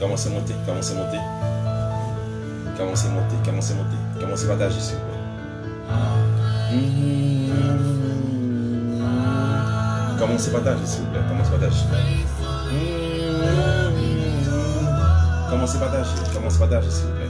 Commencez à monter, commencez à monter. Commencez à monter, commencez à monter. Commencez à partager, s'il vous plaît. Commencez à partager, s'il vous plaît. Commencez à partager. Commencez à partager, commencez à partager, s'il vous plaît.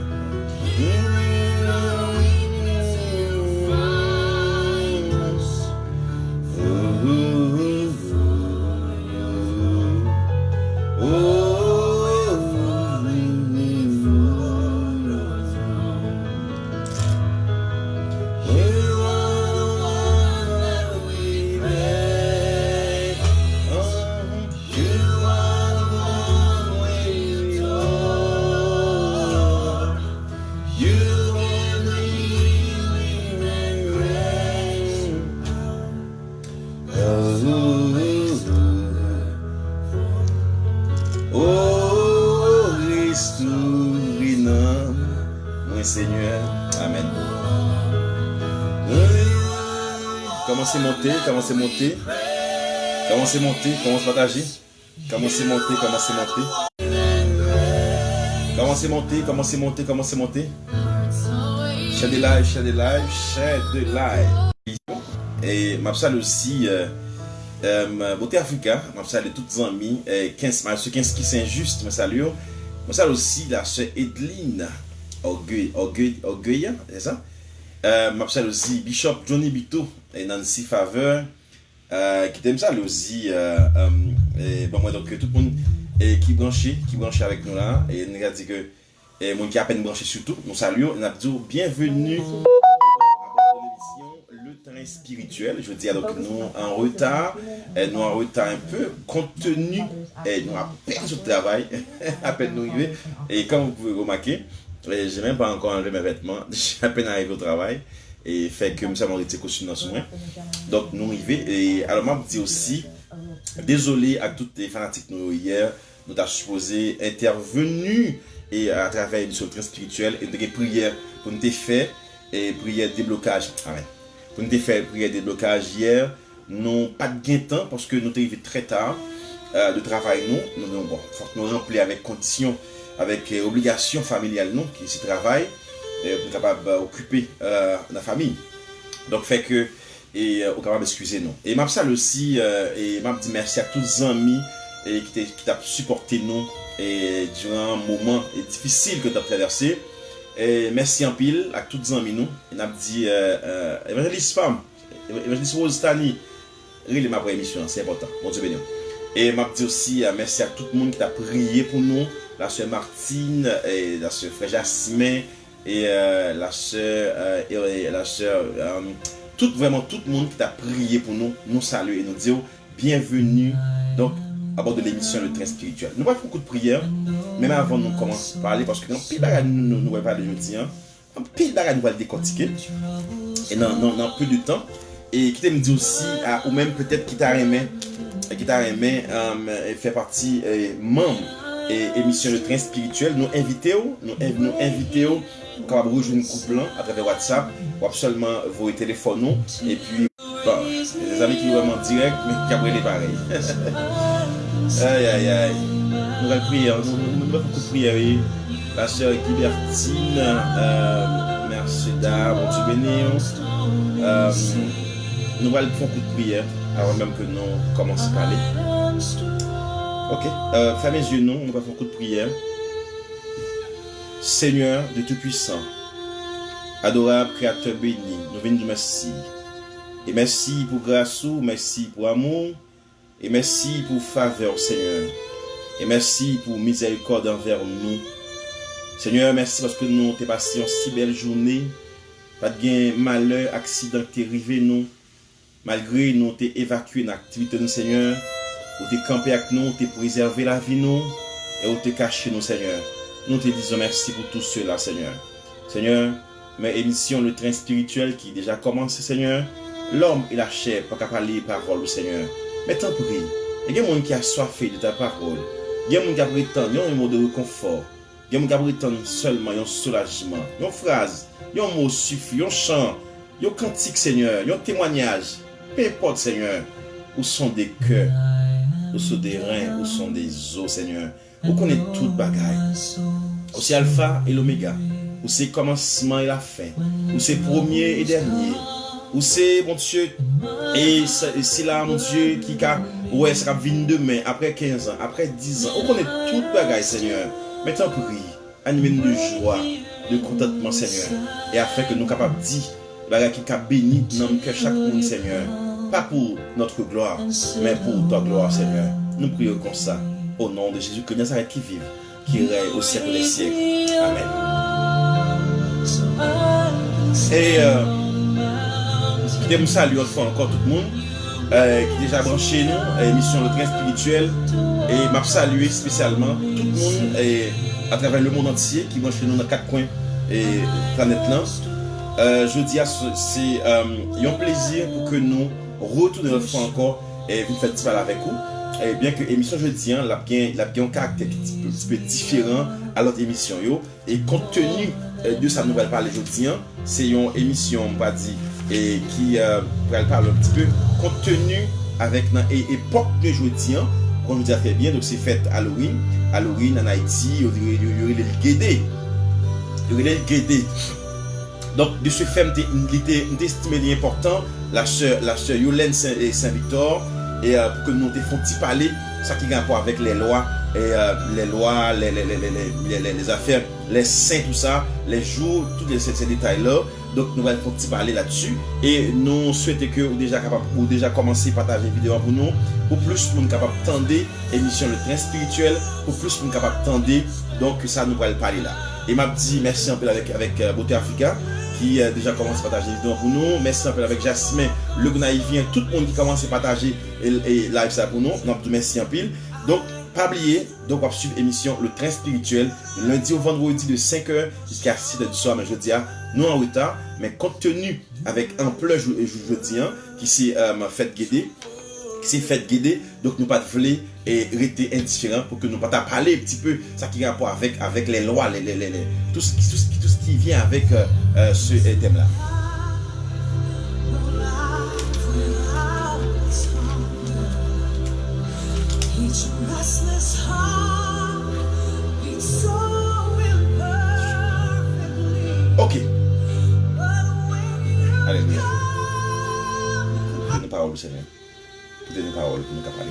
Seigneur, amen. Commencez à monter, commencez à monter. Commencez à monter, commencez à partager. Commencez à monter, commencez à monter. Commencez à monter, commencez à monter, commencez à monter. Share des lives, share des lives, share des lives. Et ma salue aussi, Beauté Africa, ma salue toutes les amis, 15 qui sont injustes, ma salue. Ma salue aussi la sœur Edeline. Orgueil, c'est ça? Ma salue aussi Bishop Johnny Bito et Nancy Faveur, qui t'aime ça aussi. Bon, moi, donc, tout le monde qui branché avec nous là, et nous a dit que, moi qui a à peine branché surtout, nous saluons, nous avons dit bienvenue à l'émission Le Train Spirituel. Je veux dire, donc, nous en retard un peu, compte tenu, nous à peine sur le travail, à peine nous arrivés, et comme vous pouvez remarquer, j'ai même pas encore enlevé mes vêtements, j'ai à peine arrivé au travail et fait que nous avons été costumes dans ce moment. Donc nous arrivons et alors moi je dis aussi désolé à toutes les fanatiques nous hier, nous avons supposé intervenu et à travers une Train Spirituel et des prières pour nous faire et prière de déblocage. Amen. Pour nous faire prière de déblocage hier, nous pas de gain de temps parce que nous sommes arrivés très tard de travail nous bon, faut nous remplir avec conditions, avec obligation familiale non qui s'y travaille pour être capable d'occuper la famille. Donc fait que et au capable d'excuser nous. Et m'a salue aussi et m'a dit merci à tous les amis et qui t'a supporté nous et durant un moment difficile que tu as traversé. Et merci en pile à tous les amis nous. Et m'a dit évangéliste femme, évangéliste Rose Tani, relais ma première émission, c'est important. Bon Dieu béni. Et m'a dit aussi merci à tout le monde qui t'a prié pour nous. La sœur Martine, et la sœur Frère Jasmin, et la sœur, vraiment tout le monde qui t'a prié pour nous, nous saluer et nous dire bienvenue donc à bord de l'émission Le Train Spirituel. Nous allons faire beaucoup de prières, même avant de nous commencer à parler, parce que dans pile bagage nous allons parler aujourd'hui, en pile bagage nous allons décortiquer, et dans peu de temps, et qui me dit aussi, ou même peut-être qui t'a aimé faire partie membre et émission Le Train Spirituel, nous invitons pour capable rejoindre une couple à travers WhatsApp ou seulement vos téléphones et puis bon, des amis qui sont vraiment direct mais qui après les pareils. Aïe. Nous allons prier, nous allons beaucoup prier. La sœur Libertine, merci d'art, bon Dieu béni. Nous allons faire beaucoup de prières avant même que nous commencions à parler. Ok, fermez les yeux, nous allons faire beaucoup de prières. Seigneur de Tout-Puissant, adorable Créateur béni, nous venons de merci. Et merci pour grâce, merci pour amour, et merci pour faveur, Seigneur. Et merci pour miséricorde envers nous. Seigneur, merci parce que nous t'es passé une si belle journée. Pas de gain, malheur, accident qui est arrivé nous. Malgré nous t'es évacué dans l'activité nous, Seigneur. Ou t'es campé avec nous, t'es préservé la vie nous. Et ou t'es caché nous, Seigneur. Nous te disons merci pour tout cela, Seigneur. Seigneur, mes émissions, le train spirituel qui déjà commencé, Seigneur. L'homme et la chair, pas qu'à parler parole, Seigneur. Mais t'en prie, il y a des gens qui ont soifé de ta parole. Il y a des gens qui ont prétendu un mot de réconfort. Il y a des gens qui ont prétendu seulement un soulagement. Une phrase, un mot suffit, un chant, un cantique, Seigneur, un témoignage. Peu importe, Seigneur, où sont des cœurs où sont des reins, où sont des os, Seigneur. Vous connaissez toute bagaille. Où c'est alpha et l'oméga. Où c'est commencement et la fin. Où c'est premier et dernier. Où c'est, mon Dieu, et c'est là, mon Dieu, qui a, ouais, ça va venir demain, après 15 ans, après 10 ans. Vous connaissez toute bagaille, Seigneur. Maintenant, prie, animez-nous de joie, de contentement, Seigneur. Et afin que nous soyons capables de dire, bagaille qui a béni dans le cœur chaque monde, Seigneur. Pas pour notre gloire, mais pour ta gloire, Seigneur. Nous prions comme ça, au nom de Jésus, que Nazareth qui vive, qui règne au siècle des siècles. Amen. Et je me salue une fois encore tout le monde qui est déjà branché nous, émission Le Train Spirituel. Et je salue spécialement tout le monde à travers le monde entier qui branche nous dans 4 coins et planète là. Je dis à c'est un plaisir pour que nous retournions une fois encore et vous faites parler avec vous. Et bien que l'émission jeudi, elle a bien un caractère un petit peu différent à l'autre émission. Et compte tenu de sa nouvelle parler jeudi, c'est une émission, on va dire, et qui parle un petit peu compte tenu avec l'époque de jeudi, comme je disais très bien, donc c'est fête Halloween en Haïti, il y aurait le Guédé. Donc de ce fait, il était estimé important, la sœur Yolène Saint-Victor, et pour que nous te fassions parler, ça qui a rapport avec les lois, les affaires, les saints, tout ça, les jours, tous ces détails-là. Donc nous allons parler là-dessus. Et nous souhaitons que vous déjà commencé à partager la vidéo pour nous, pour plus nous capable d'entendre l'émission Le Train Spirituel, pour plus nous capable d'entendre, donc ça nous va parler là. Et m'a dit merci un peu avec Beauté Africa, qui a déjà commencé à partager les vidéos pour nous. Merci un peu avec Jasmin, le Gnaïvien, tout le monde qui commence à partager et live ça pour nous. Donc merci un pile. Donc, pas oublier, donc on va suivre l'émission Le Train Spirituel, le lundi au vendredi de 5h jusqu'à 6h du soir. Mais je dis, nous en retard, mais compte tenu avec un pleur jeudi, qui s'est fait guider, donc nous pas de voler et rester indifférents pour que nous pas parler un petit peu ça qui a rapport avec les lois, tout ce qui vient avec ce thème-là. Ok. Alléluia. Une parole, Seigneur. Toutes les paroles que nous avons parlé.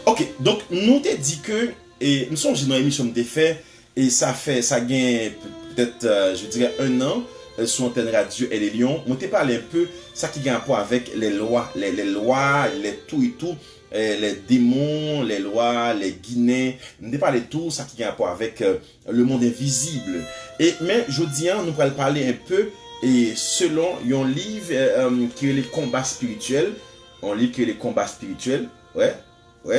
Ok, donc nous t'ai dit que, et nous sommes dans l'émission de fait, et ça gagne peut-être, je dirais, 1 an, sur Antenne Radio et les Lions. On t'a parlé un peu, ça qui a un rapport avec les lois, les tout et tout, les démons, les lois, les Guinéens. On t'a parlé de tout, ça qui a un rapport avec le monde invisible. Mais je dis, nous allons parler un peu, et selon un livre qui est les combats spirituels. Un livre qui est les combats spirituels, ouais,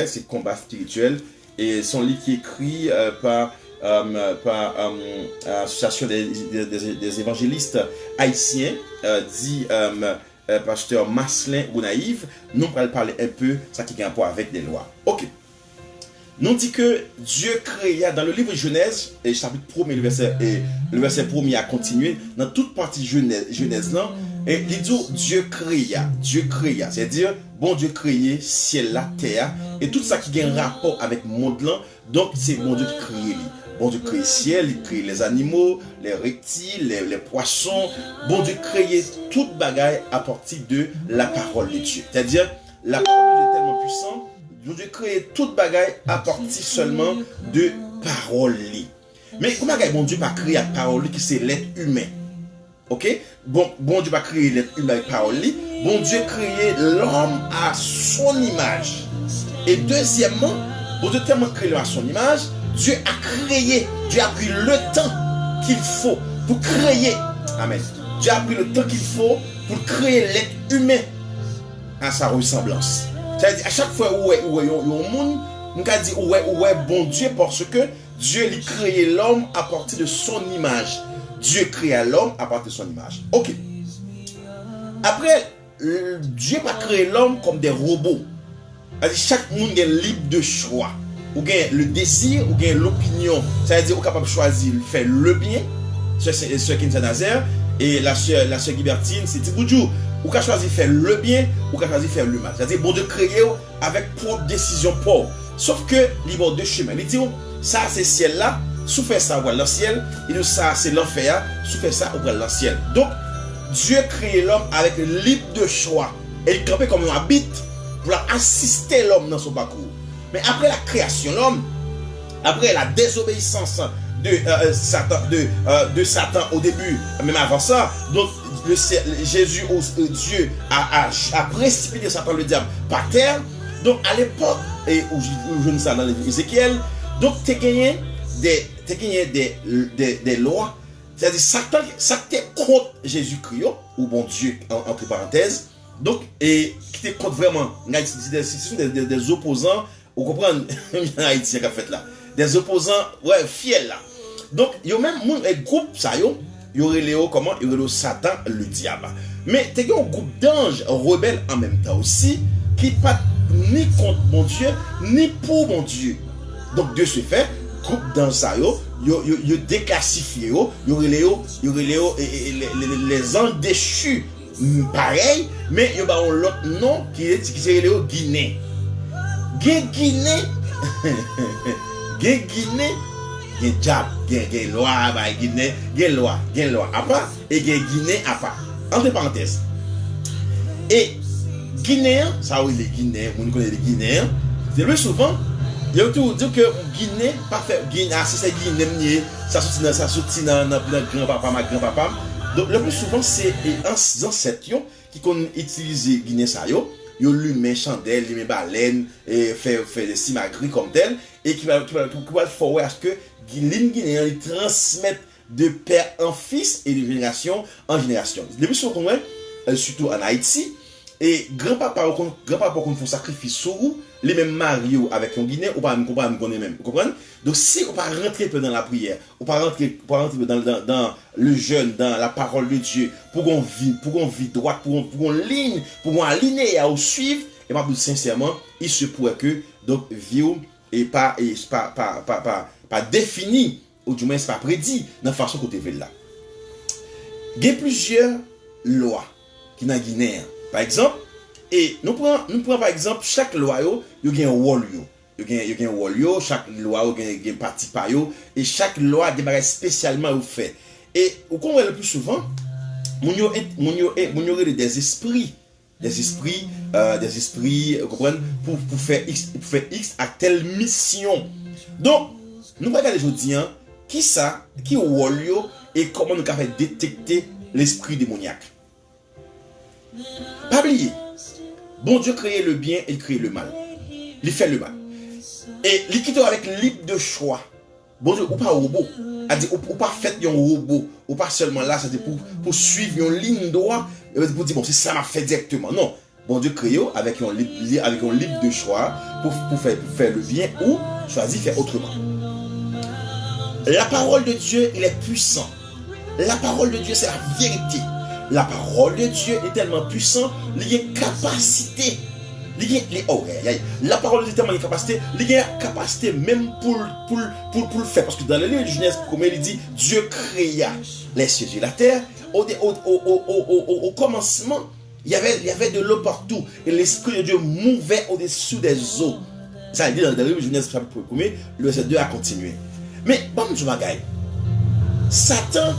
c'est combat spirituel, et son livre qui est écrit par l'association des évangélistes haïtiens, dit pasteur Marcelin Gnaïve. Nous allons parler un peu ça qui a un rapport avec les lois. Ok. Nous dit que Dieu créa dans le livre de Genèse, et chapitre 1er, le verset 1er a continué, dans toute partie Genèse là, et il dit Dieu créa, c'est-à-dire bon Dieu créé ciel, la terre, et tout ça qui a un rapport avec le monde là, donc c'est bon Dieu qui crée. Bon Dieu crée le ciel, il crée les animaux, les reptiles, les poissons. Bon Dieu crée toute bagaille à partir de la parole de Dieu. C'est-à-dire, la parole de Dieu est tellement puissante, bon Dieu crée toute bagaille à partir seulement de parole. Mais comment bon Dieu va créer la parole qui c'est l'être humain? Ok? Bon Dieu va créer l'être humain avec parole. Bon Dieu crée l'homme à son image. Et deuxièmement, bon Dieu tellement créé l'homme à son image, Dieu a pris le temps qu'il faut pour créer. Amen. Dieu a pris le temps qu'il faut pour créer l'être humain à sa ressemblance. C'est-à-dire, à chaque fois où il y a un monde, on a dit ouais, bon Dieu, parce que Dieu a créé l'homme à partir de son image. Dieu créa l'homme à partir de son image. Ok. Après, Dieu n'a pas créé l'homme comme des robots. C'est-à-dire, chaque monde est libre de choix. Ou bien le désir, ou bien l'opinion. C'est-à-dire, vous êtes capable de choisir de faire le bien. C'est ce qui est Nazaire. Et la sœur Guibertine, c'est Tiboudjou. ou qu'a choisi faire le bien, ou qu'a choisi faire le mal. C'est-à-dire, bon Dieu créé avec propre décision pour. Sauf que, il y a deux chemins. Il dit, ça c'est ciel là, sous fait ça, on va dans le ciel, et nous, ça c'est l'enfer, sous fait ça, on va dans le ciel. Donc, Dieu crée l'homme avec libre de choix. Et il campait comme un habite pour assister l'homme dans son parcours. Mais après la création, l'homme, après la désobéissance de Satan au début, même avant ça, donc Jésus, Dieu a précipité Satan, le diable, par terre. Donc à l'époque, et où je dis ça dans Ézéchiel, donc tu as gagné des lois. C'est-à-dire Satan était contre Jésus-Christ, ou bon Dieu, entre parenthèses. Donc, et qui était contre vraiment, ce sont des opposants, vous comprenez, en Haïti, qui a fait là. Des opposants, ouais, fiers là. Donc, il y a même un groupe, ça, il y aurait Léo, comment? Il y aurait Satan, le diable. Mais, il y a un groupe d'anges rebelles en même temps aussi, qui pas ni contre mon Dieu, ni pour mon Dieu. Donc, de ce fait, groupe d'anges, ça, il déclassifié, il y aurait Léo, les anges déchus. Pareil, mais il y a un autre nom qui est Léo Guinée. Guinée, diable, loi, Guinée, loi, à part, et Guinée, à part. Entre parenthèses. Et Guinéen, ça oui, les Guinéens, on connaît les Guinéens, c'est le plus souvent, il y a toujours dit que Guinée, pas fait, Guinée, si c'est Guinée, ça sortit dans grand-papa, ma grand-papa. Donc, le plus souvent, c'est les ancêtres qui ont utilisé Guinée ça, ils ont allumé chandelle, allumé baleine, et fait des simagris comme tel, et qui va faire à ce que les Guinéens les transmettent de père en fils et de génération en génération. Le plus souvent, surtout en Haïti, et grand-papa qu'on fait sacrifice sur vous, les mêmes mariés avec un Guinéen, ou pas me connaître même. Vous comprenez? Donc, si on ne pas rentrer dans la prière, ou pas rentrer dans le jeûne, dans la parole de Dieu, pour qu'on vive droite, pour qu'on ligne, pour qu'on aligner à suivre, et pas sincèrement, il se pourrait que, donc, vivre et pas défini, ou du moins, pas prédit, dans la façon qu'on te fait là. Il y a plusieurs lois qui sont en Guinée. Par exemple, et nous prenons par exemple chaque loi, il y a un rôle. Il y a un rôle, chaque loi, il y a un parti par et chaque loi a des bagages spécialement fait. Et au contraire, le plus souvent, il y a des esprits, vous comprenez, pour faire X à telle mission. Donc, nous regardons aujourd'hui, qui rôle et comment nous pouvons détecter l'esprit démoniaque. Pas oublier, bon Dieu crée le bien et crée le mal. Il fait le mal. Et il quitte avec libre de choix. Bon Dieu, ou pas robot. Ou pas fait un robot. Ou pas seulement là, c'est pour suivre une ligne droite. Pour dire, bon, c'est ça m'a fait directement. Non. Bon Dieu crée avec un libre de choix pour faire le bien ou choisir faire autrement. La parole de Dieu, il est puissant. La parole de Dieu, c'est la vérité. La parole de Dieu est tellement puissante, il y a capacité. La parole de Dieu est tellement capacité, il y a capacité même pour le faire. Parce que dans le livre de Genèse, comme il dit, Dieu créa les cieux et la terre. Au commencement, il y avait de l'eau partout. Et l'Esprit de Dieu mouvait au-dessus des eaux. Ça dit dans le livre de Genèse, chapitre 1er, le verset 2 a continué. Mais, bon, je m'agaille. Satan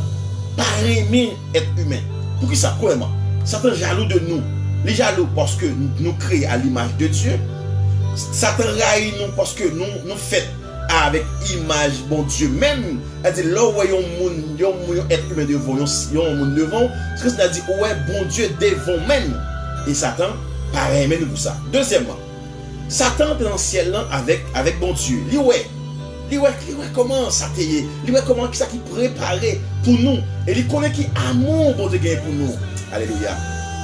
paraît aimer être humain. Pour qui ça? Premièrement, Satan jaloux de nous. Il est jaloux parce que nous créons à l'image de Dieu. Satan raille nous parce que nous faisons avec image bon Dieu même. C'est-à-dire, là où voyons être humain devant, monde devant, ce que ça dit, ouais, bon Dieu devant même. Et Satan paraît aimer nous pour ça. Deuxièmement, Satan est dans le ciel avec bon Dieu. Il voit comment ça t'est, il voit comment ça qui préparé pour nous, et il connaît qui amour bon Dieu gagne pour nous. Alléluia.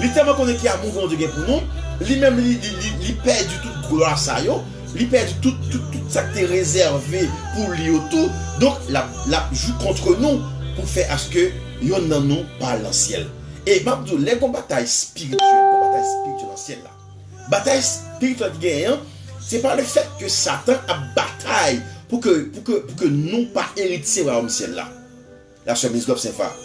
Il tellement connaît qui amour bon Dieu gagne pour nous, lui-même il perd du tout gloire ça yo, il perd du tout ça qui est réservé pour lui tout. Donc la joue contre nous pour faire à ce que yon nan nous par le ciel. Et Mabdou, les bataille spirituelle dans le ciel là. Bataille spirituelle gagne, c'est par le fait que Satan a bataille pour que nous pas héritiers au ciel là. La chemise comme Saint-Phare.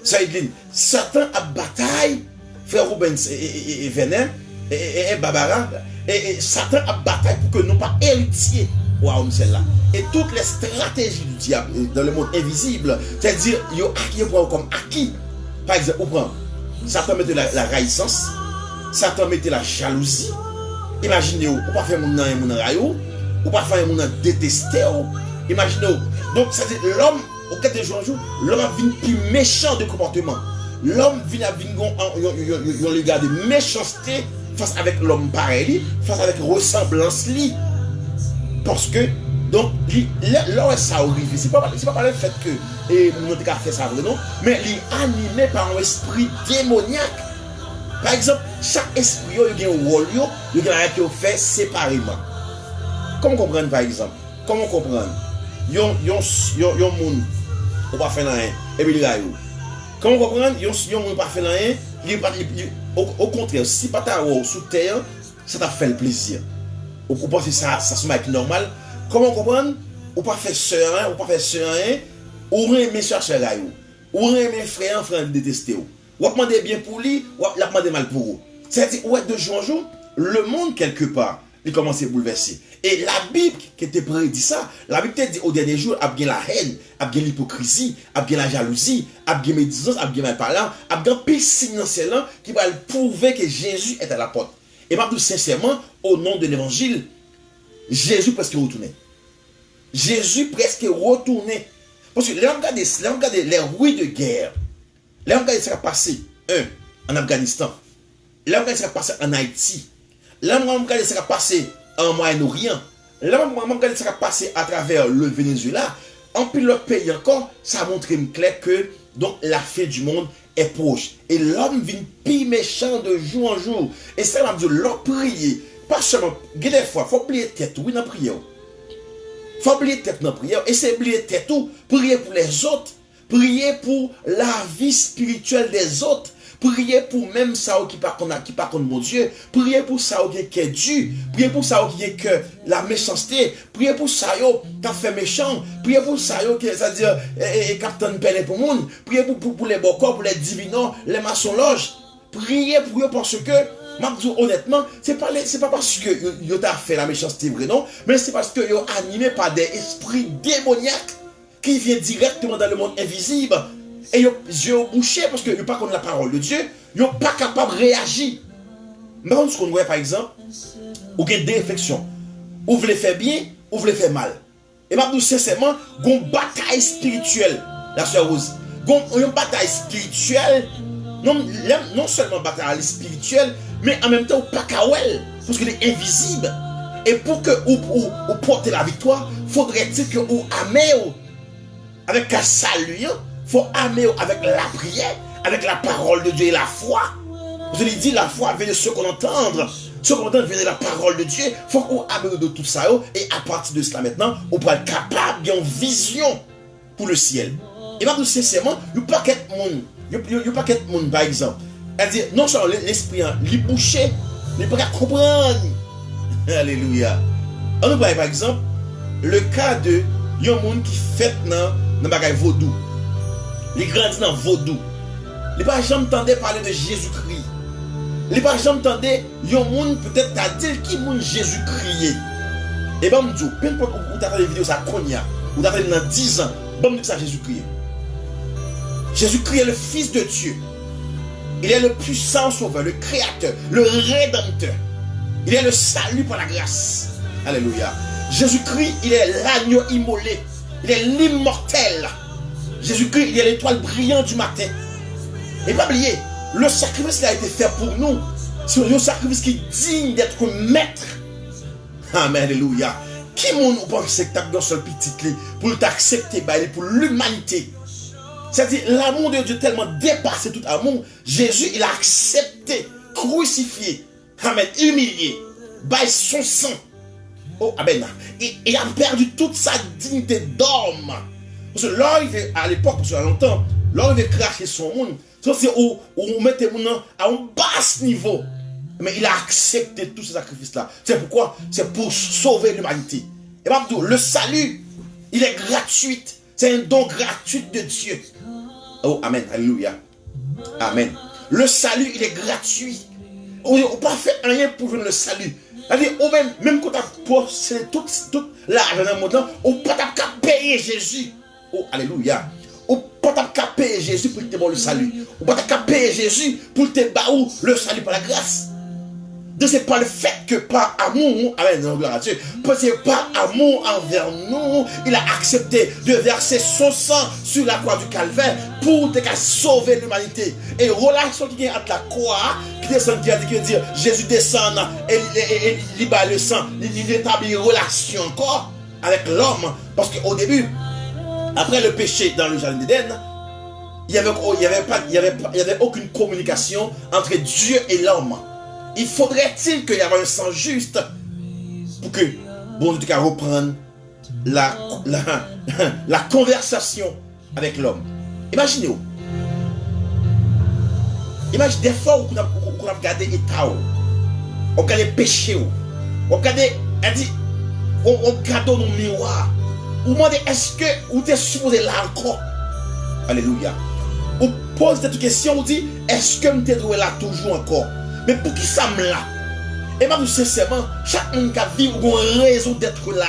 Ça dit, Satan a bataille frère Rubens et Venin, et Barbara, et Satan a bataille pour que nous pas héritiers au royaume celle-là. Et toutes les stratégies du diable dans le monde invisible, c'est-à-dire, il y a acquis comme acquis. Par exemple, Satan mettait la raïssance, Satan mettait la jalousie. Imaginez-vous, ou pas faire mon nom et mon rayon, ou pas faire mon nom détester. Imaginez-vous. Donc, c'est-à-dire, l'homme, au 4 jours en jour, l'homme a vu plus méchant de comportement. L'homme vient à un regard de méchanceté face avec l'homme pareil, face avec ressemblance li. Parce que, donc, l'homme ça horrible. C'est pas par le fait que nous avons fait ça, non, mais il est animé par un esprit démoniaque. Par exemple, chaque esprit, il y a un rôle, il y a un qui est fait séparément. Comment comprendre, par exemple? Comment comprendre? Il y a un monde, on va faire rien, et puis il y a comment comprendre? Il y a un monde qui va faire rien, au contraire, si pas ta sous terre, ça t'a fait le plaisir. Ou pense que ça se met normal. Comment comprendre? Ou pas faire serein, ou pas faire serein, ou aimer chercher là, ou aimer frère détester. Ou demander bien pour lui, ou demander mal pour vous. C'est-à-dire, ouais, de jour en jour, le monde quelque part, il commence à bouleverser. Et la Bible qui était prédit ça, la Bible te dit au dernier jour, il y a bien la haine, il y a bien l'hypocrisie, il y a bien la jalousie, il y a bien médisance, il y a bien mal parlant, il y a bien pire signe qui va prouver que Jésus est à la porte. Et moi, tout sincèrement, au nom de l'évangile, Jésus presque retourné. Jésus presque retourné. Parce que là, on regarde les bruits de guerre. Là, on regarde ce qui a passé, en Afghanistan. Là, on regarde ce qui a passé en Haïti. Là, on regarde ce qui a passé en Moyen-Orient. Là, on regarde ce qui a passé à travers le Venezuela. En plus, l'autre pays encore, ça montre clair que donc, la fin du monde est proche. Et l'homme vient plus méchant de jour en jour. Et ça, on dit, l'homme prier. Pas seulement, des fois, il faut oublier tête, oui, dans la prière. Il faut oublier tête dans la prière. Et c'est oublier tête tout. Prier pour les autres. Prier pour la vie spirituelle des autres. Prier pour même ça qui par contre mon Dieu. Prier pour ça qui est dû. Prier pour ça qui est que la méchanceté. Prier pour ça qui a fait méchant. Prier pour ça qui c'est-à-dire captain Pelé pour monde. Prier pour les bocors, pour les divinants, les maçons loges. Prier pour eux parce que honnêtement, c'est pas parce que yo t'a fait la méchanceté vrai non, mais c'est parce que yo animé par des esprits démoniaques qui viennent directement dans le monde invisible. Et ils ont bouché parce que ils n'ont pas connu la parole de Dieu, ils n'ont pas capable de réagir. Mais on se connaît par exemple, ou qu'il y a des réflexions, ou vous les faites bien, ou vous les faites mal. Et maintenant, sincèrement, il y a une bataille spirituelle, la sœur Rose. Il y a une bataille spirituelle, non seulement bataille spirituelle, mais en même temps, pas kawel, parce qu'il est invisible. Et pour que vous portez la victoire, faudrait-il que vous amez avec un salut. Il faut aimer avec la prière, avec la parole de Dieu et la foi. Vous allez dire la foi vient de ce qu'on entend. Ce qu'on entend vient de la parole de Dieu. Il faut qu'on aime de tout ça. Et à partir de cela maintenant, on peut être capable d'avoir une vision pour le ciel. Et maintenant, sincèrement, il n'y a pas qu'être monde. Il n'y a pas qu'être monde, par exemple. C'est-à-dire, non seulement l'esprit, il bouché, il ne peut pas comprendre. Alléluia. On nous voit par exemple le cas de un monde qui fait dans le bagage vaudou. Il grandit dans vaudou. Il n'a pas jamais entendu parler de Jésus-Christ. Il n'a pas jamais entendu un monde peut-être à dire qui est Jésus-Christ. Et bien, je dis, peu importe où tu as fait des vidéos, ça cogne, ou tu as fait dans 10 ans, bon, dis ça Jésus-Christ. Jésus-Christ est le Fils de Dieu. Il est le puissant sauveur, le créateur, le rédempteur. Il est le salut par la grâce. Alléluia. Jésus-Christ, il est l'agneau immolé. Il est l'immortel. Jésus-Christ, il est l'étoile brillante du matin. Et pas oublier, le sacrifice qui a été fait pour nous, c'est un sacrifice qui est digne d'être maître. Amen, alléluia. Qui moun pense que tu as dans seul petit clé pour t'accepter pour l'humanité? C'est-à-dire, l'amour de Dieu tellement dépassé tout amour. Jésus, il a accepté, crucifié, amen, humilié, by son sang. Oh, amen. Il a perdu toute sa dignité d'homme. Parce que là, à l'époque, parce qu'il y a longtemps, là, il veut cracher son monde. C'est où on mettait mon nom à un bas niveau. Mais il a accepté tous ces sacrifices-là. C'est pourquoi? C'est pour sauver l'humanité. Et bien, le salut, il est gratuit. C'est un don gratuit de Dieu. Oh, amen. Alléluia. Amen. le salut, il est gratuit. On n'a pas fait rien pour jouer le salut. C'est-à-dire, même quand tu as possédé toute l'argent dans le monde, on ne peut pas payer Jésus. Oh, alléluia. On ne peut pas payer Jésus pour te donner le salut. On ne peut pas payer Jésus pour te donner le salut par la grâce. Donc, ce n'est pas le fait que par amour, c'est par amour envers nous, il a accepté de verser son sang sur la croix du calvaire pour te sauver l'humanité. Et relation qui est entre la croix, qui descend, qui veut dire Jésus descend et il bat le sang, il établit une relation encore avec l'homme. Parce qu'au début, après le péché dans le jardin d'Éden, il n'y avait aucune communication entre Dieu et l'homme. Il faudrait-il qu'il y ait un sang juste pour que bon Dieu puisse reprendre la conversation avec l'homme. Imaginez-vous. Imaginez des fois où on a regardé l'état, on regarde les péchés, on regarde nos miroirs, on demande est-ce que vous êtes supposé là encore? Alléluia. On pose cette question, on dit est-ce que vous êtes trouvé là toujours encore? Mais pour qui ça me là? Et même sincèrement, chaque monde qui vit a une raison d'être là.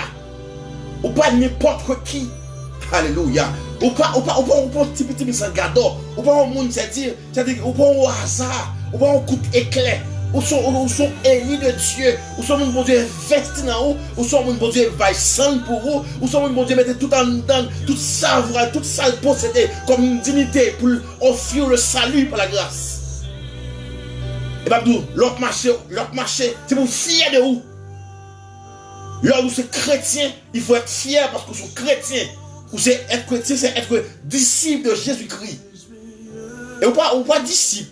Ou pas n'importe qui. Alléluia. Ou pas un petit sans gardeur. Ou pas un monde, c'est-à-dire, ou pas un hasard. Ou pas un coup d'éclair. Ou sont ennemis de Dieu. Ou sont un bon Dieu investi dans vous. Ou sont un bon Dieu vaillant pour vous. Ou sont un bon Dieu mettre tout en dedans, tout ça, tout ça posséder comme une dignité pour offrir le salut par la grâce. Et bien, l'autre marché, c'est pour fier de vous. Là où c'est chrétien, il faut être fier parce que c'est chrétien. Ou c'est être chrétien, c'est être disciple de Jésus-Christ. Et ou pas disciple.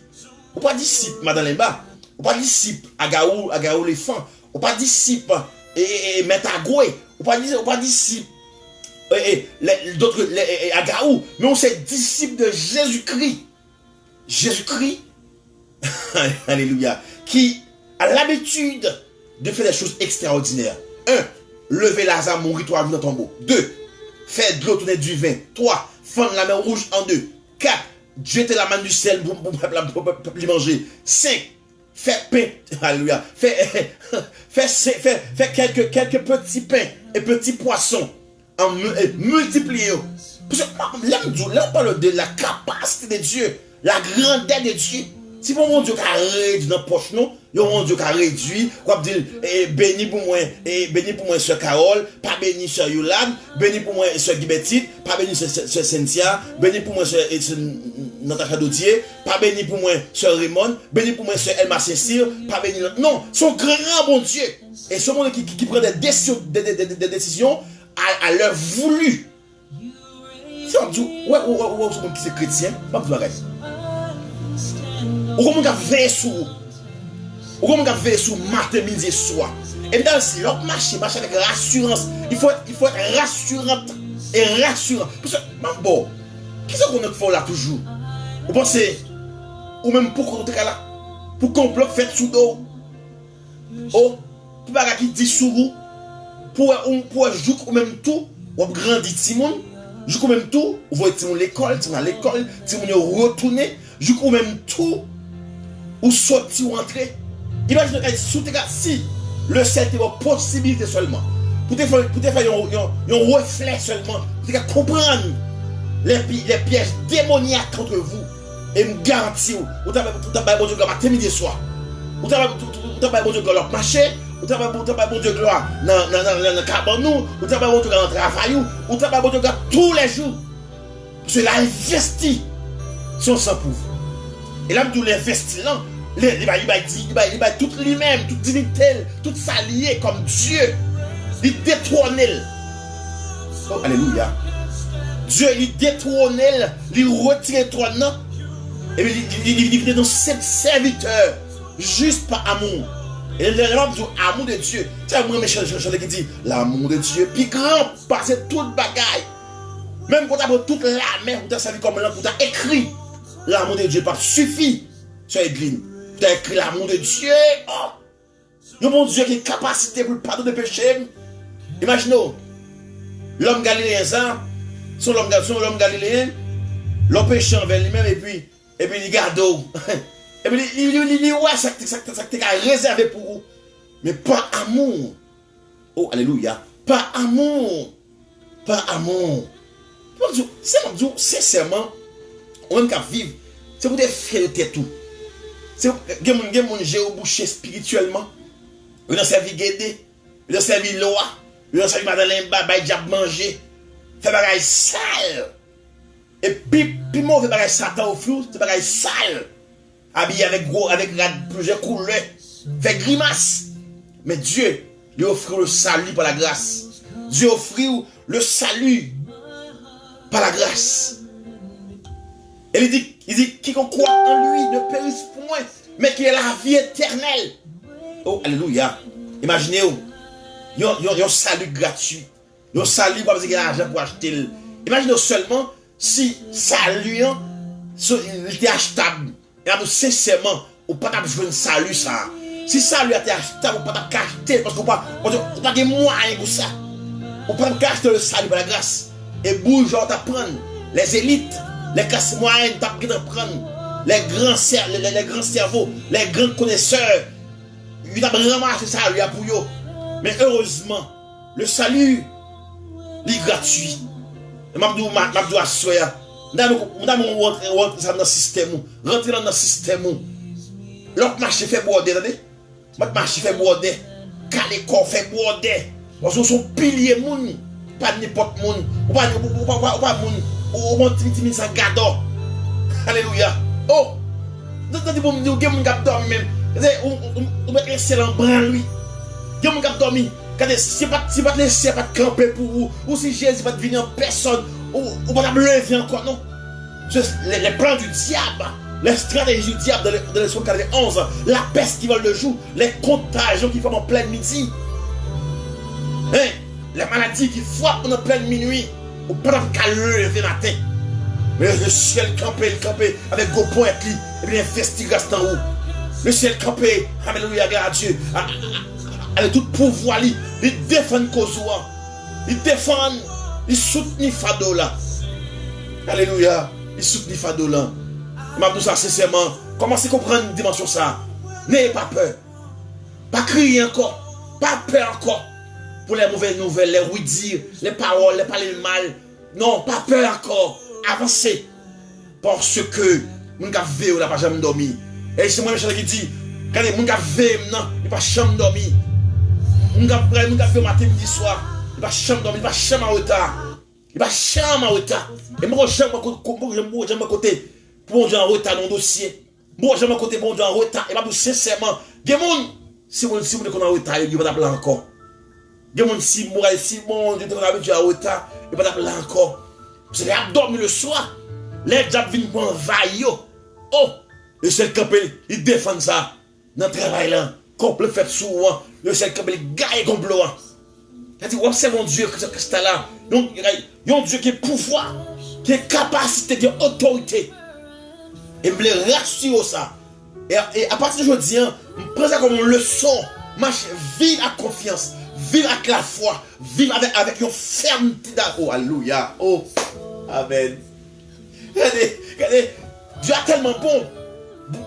Ou pas disciple, madame Lemba. Ou pas disciple, Agaou l'éléphant. Ou pas disciple, et Metagoué. Ou pas disciple, d'autres, Agaou. Mais on c'est disciple de Jésus-Christ. Jésus-Christ. Alléluia. Qui a l'habitude de faire des choses extraordinaires. 1. Lever Lazare, mourir, toi, dans ton tombeau. 2. Faire de l'eau tourner du vin. 3. Fendre la mer rouge en deux. 4. Jeter la manne du ciel pour lui manger. 5. Faire pain. Alléluia. Faire quelques petits pains et petits poissons. Multiplier. Parce que là, on parle de la capacité de Dieu, la grandeur de Dieu. Si mon Dieu a réduit dans la poche, non, mon Dieu a réduit, on va dire, béni pour moi, Sœur Carole, pas béni Sœur Yolande, béni pour moi, Sœur Guibetite, pas béni Sœur Cynthia, béni pour moi, Sœur Natacha Dautier, pas béni pour moi, Sœur Raymond, béni pour moi, Sœur Elma Cécile, pas béni. Non, son grand bon Dieu. Et ce monde qui prend des décisions à leur voulu. Si on dit, ouais, ce monde qui c'est chrétien, pas besoin de reste. Ou comme on a veillé sur vous. Ou comme on a veillé sur matin, midi et soir. Et dans l'autre marche avec rassurance. Il faut être rassurante et rassurant. Parce que, bon, qu'est-ce qu'on a fait là toujours? Vous pensez, ou même pour qu'on là, pour qu'on bloque fait sous dos. Oh, pour pas qu'il dit sous vous. Pour jouer ou même tout, ou grandir Timon. Jouer ou même tout, vous voyez Timon l'école, Timon à l'école, Timon retourner. Jouer ou même tout. Ou sortir ou entrer. Imaginez si le ciel était une possibilité seulement. Pour te faire un reflet seulement. Pour te comprendre les pièges démoniaques contre vous. Et me garantir, vous avez bon Dieu matin, midi et soir. Vous avez bon Dieu leur marché. Vous avez bon Dieu gloire dans le cabanon. Vous avez bon Dieu dans le travail. Vous avez bon Dieu tous les jours. Cela investit son sang pour vous. Et là, tout l'investi là, il va tout lui-même, toute dignité, tout s'allier comme Dieu. Il détrône. Oh, alléluia. Dieu, il détrône, il retire le trône. Et puis, il vient dans sept serviteurs, juste par amour. Et l'amour de Dieu. C'est moi, mes chers qui dit l'amour de Dieu, puis grand, parce que toute bagaille. Même quand tu as toute la mer, tu as servi comme l'homme, tu as écrit. L'amour de Dieu pas suffit sur l'église. Tu as écrit l'amour de Dieu. Oh. Le bon Dieu qui a capacité pour le pardon des péchés. Imaginez, l'homme galiléen, ça, l'homme galiléen, l'homme péché envers lui-même et puis il garde. Et puis, il ouais, ça t'est réservé pour vous. Mais pas amour. Oh, alléluia. Pas amour. Pas amour. C'est mon Dieu, sincèrement, on même qu'à vivre. C'est pour des faire tout. C'est pour que mon géo-bouché spirituellement. On a servi guédé. On a servi loa. On a servi madeleine baba, diable manger. Fait bagaille sale. Et puis moi, fait bagaille satan au flou, c'est bagaille sale. Habillé avec plusieurs couleurs. Fait grimace. Mais Dieu lui offre le salut par la grâce. Dieu offre le salut par la grâce. Et il dit, quiconque croit en lui ne périsse point, mais qu'il ait la vie éternelle. Oh, alléluia. Imaginez-vous, il y a un salut gratuit. Il y a un salut pour avoir l'argent pour acheter. Imaginez-vous seulement si salut, il était achetable. Et là, sincèrement, on ne peut pas jouer un salut ça. Si salut était achetable, on ne peut pas acheter parce qu'on ne peut pas de moyens pour ça. On ne peut pas acheter le salut par la grâce. Et bouge, on t'apprendre. Les élites, les classes moyennes, t'apprendre. Les grands cerveaux, les grands connaisseurs. Ils ont ramassé ça pour eux. Mais heureusement, le salut est gratuit. Et Mabdou Assoya, nous avons rentré dans le système. Rentrer dans le système. L'autre marché fait border, attendez. L'autre marché fait border. Calé corps fait border. Parce que son pilier moun. Pas n'importe moun. Ou pas moun. Ou pas timide sans gado. Alléluia. Oh. Donc pour me dire que mon gars dormi même. On met excellent bran lui. Que mon gars dormi. Si pas laisser pas camper pour vous, ou si Jésus va venir en personne, ou pas lever encore non. Les plans du diable, les stratégies du diable dans les 11, la peste qui vole le jour, les contagions qui font en pleine midi. Hein? Les maladies qui frappent en pleine minuit, ou pas qu'à lever matin. Mais le ciel campé avec vos points et puis investigation en haut. Le ciel campé, alléluia, grâce à Dieu. Elle tout pouvoir, il défend Kozoua, il défend, il soutient Fadola. Alléluia, il soutient Fadola. Je dis ça sincèrement, commencez à comprendre une dimension ça. N'ayez pas peur. Pas crier encore, pas peur encore. Pour les mauvaises nouvelles, les oui-dire, les paroles, les parler mal. Non, pas peur encore. Avancez. Parce que, mon gars veille, il n'a pas jamais dormi. Et c'est moi qui dit, quand mon gars veille, il n'a pas jamais dormi. Mon gars veille matin, midi, soir. Il n'a pas jamais dormi, il n'a pas jamais en retard. Il n'a pas jamais en retard. Et moi, j'aime à côté. Bon Dieu en retard dans le dossier. Bon Dieu à côté, bon Dieu en retard. Et pas sincèrement, si vous êtes en retard, il va t'appeler encore. Si bon Dieu est en retard, il va t'appeler encore. Vous allez dormir le soir. Les diables viennent pour envahir. Oh, le seul campé, il défend ça. Dans le travail là, complet fait souvent. Le seul campé, il gagne complot. C'est-à-dire, observons Dieu que c'est là. Donc, il y a un Dieu qui est pouvoir, qui est capacité, qui est autorité. Et me les rassure ça. Et à partir d'aujourd'hui, je prends ça comme une leçon. Marche, vive à confiance, vive avec la foi, vive avec une fermeté. Oh, alléluia. Oh, amen. Regardez, Dieu est tellement bon.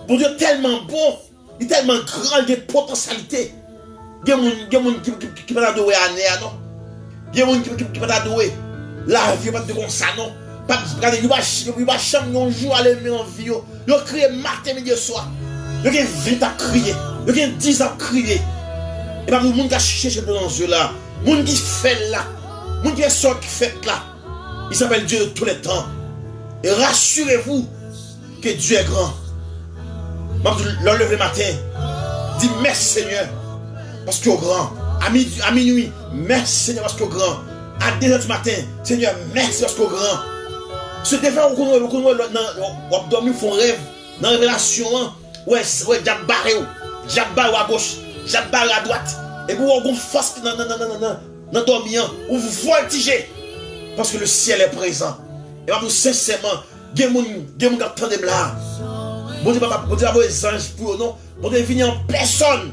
Bon Dieu est tellement bon. Il est tellement grand, il a de potentialité. Il y a des gens qui peuvent adorer à l'air, non? Il y a des gens qui peuvent adorer la vie, pas de comme ça, non? Il va changer un jour à l'aimer en vie. Il va crier matin, midi, soir. Il va 20 à crier. Il va 10 à crier. Et pas le monde qui a cherché dans ce là. Le monde qui fait là. Le monde qui est sort qui fait là. Il s'appelle Dieu de tous les temps. Et rassurez-vous que Dieu est grand. Le lever le matin. Dis merci Seigneur. Parce qu'il est grand. À minuit. Merci Seigneur parce qu'il est grand. À 2h du matin. Seigneur, merci parce qu'il est grand. Ce défend, on dormir, font rêve. Dans la révélation, ouais, Diable barré, Diable barré à gauche, Diable barré à droite. Et vous avez une force dans dormir, ou vous voltigez. Parce que le ciel est présent. Et vous sincèrement, il y a des gens qui attendent là. Bon Dieu va avoir des anges pour eux, non? Bon Dieu venir en personne.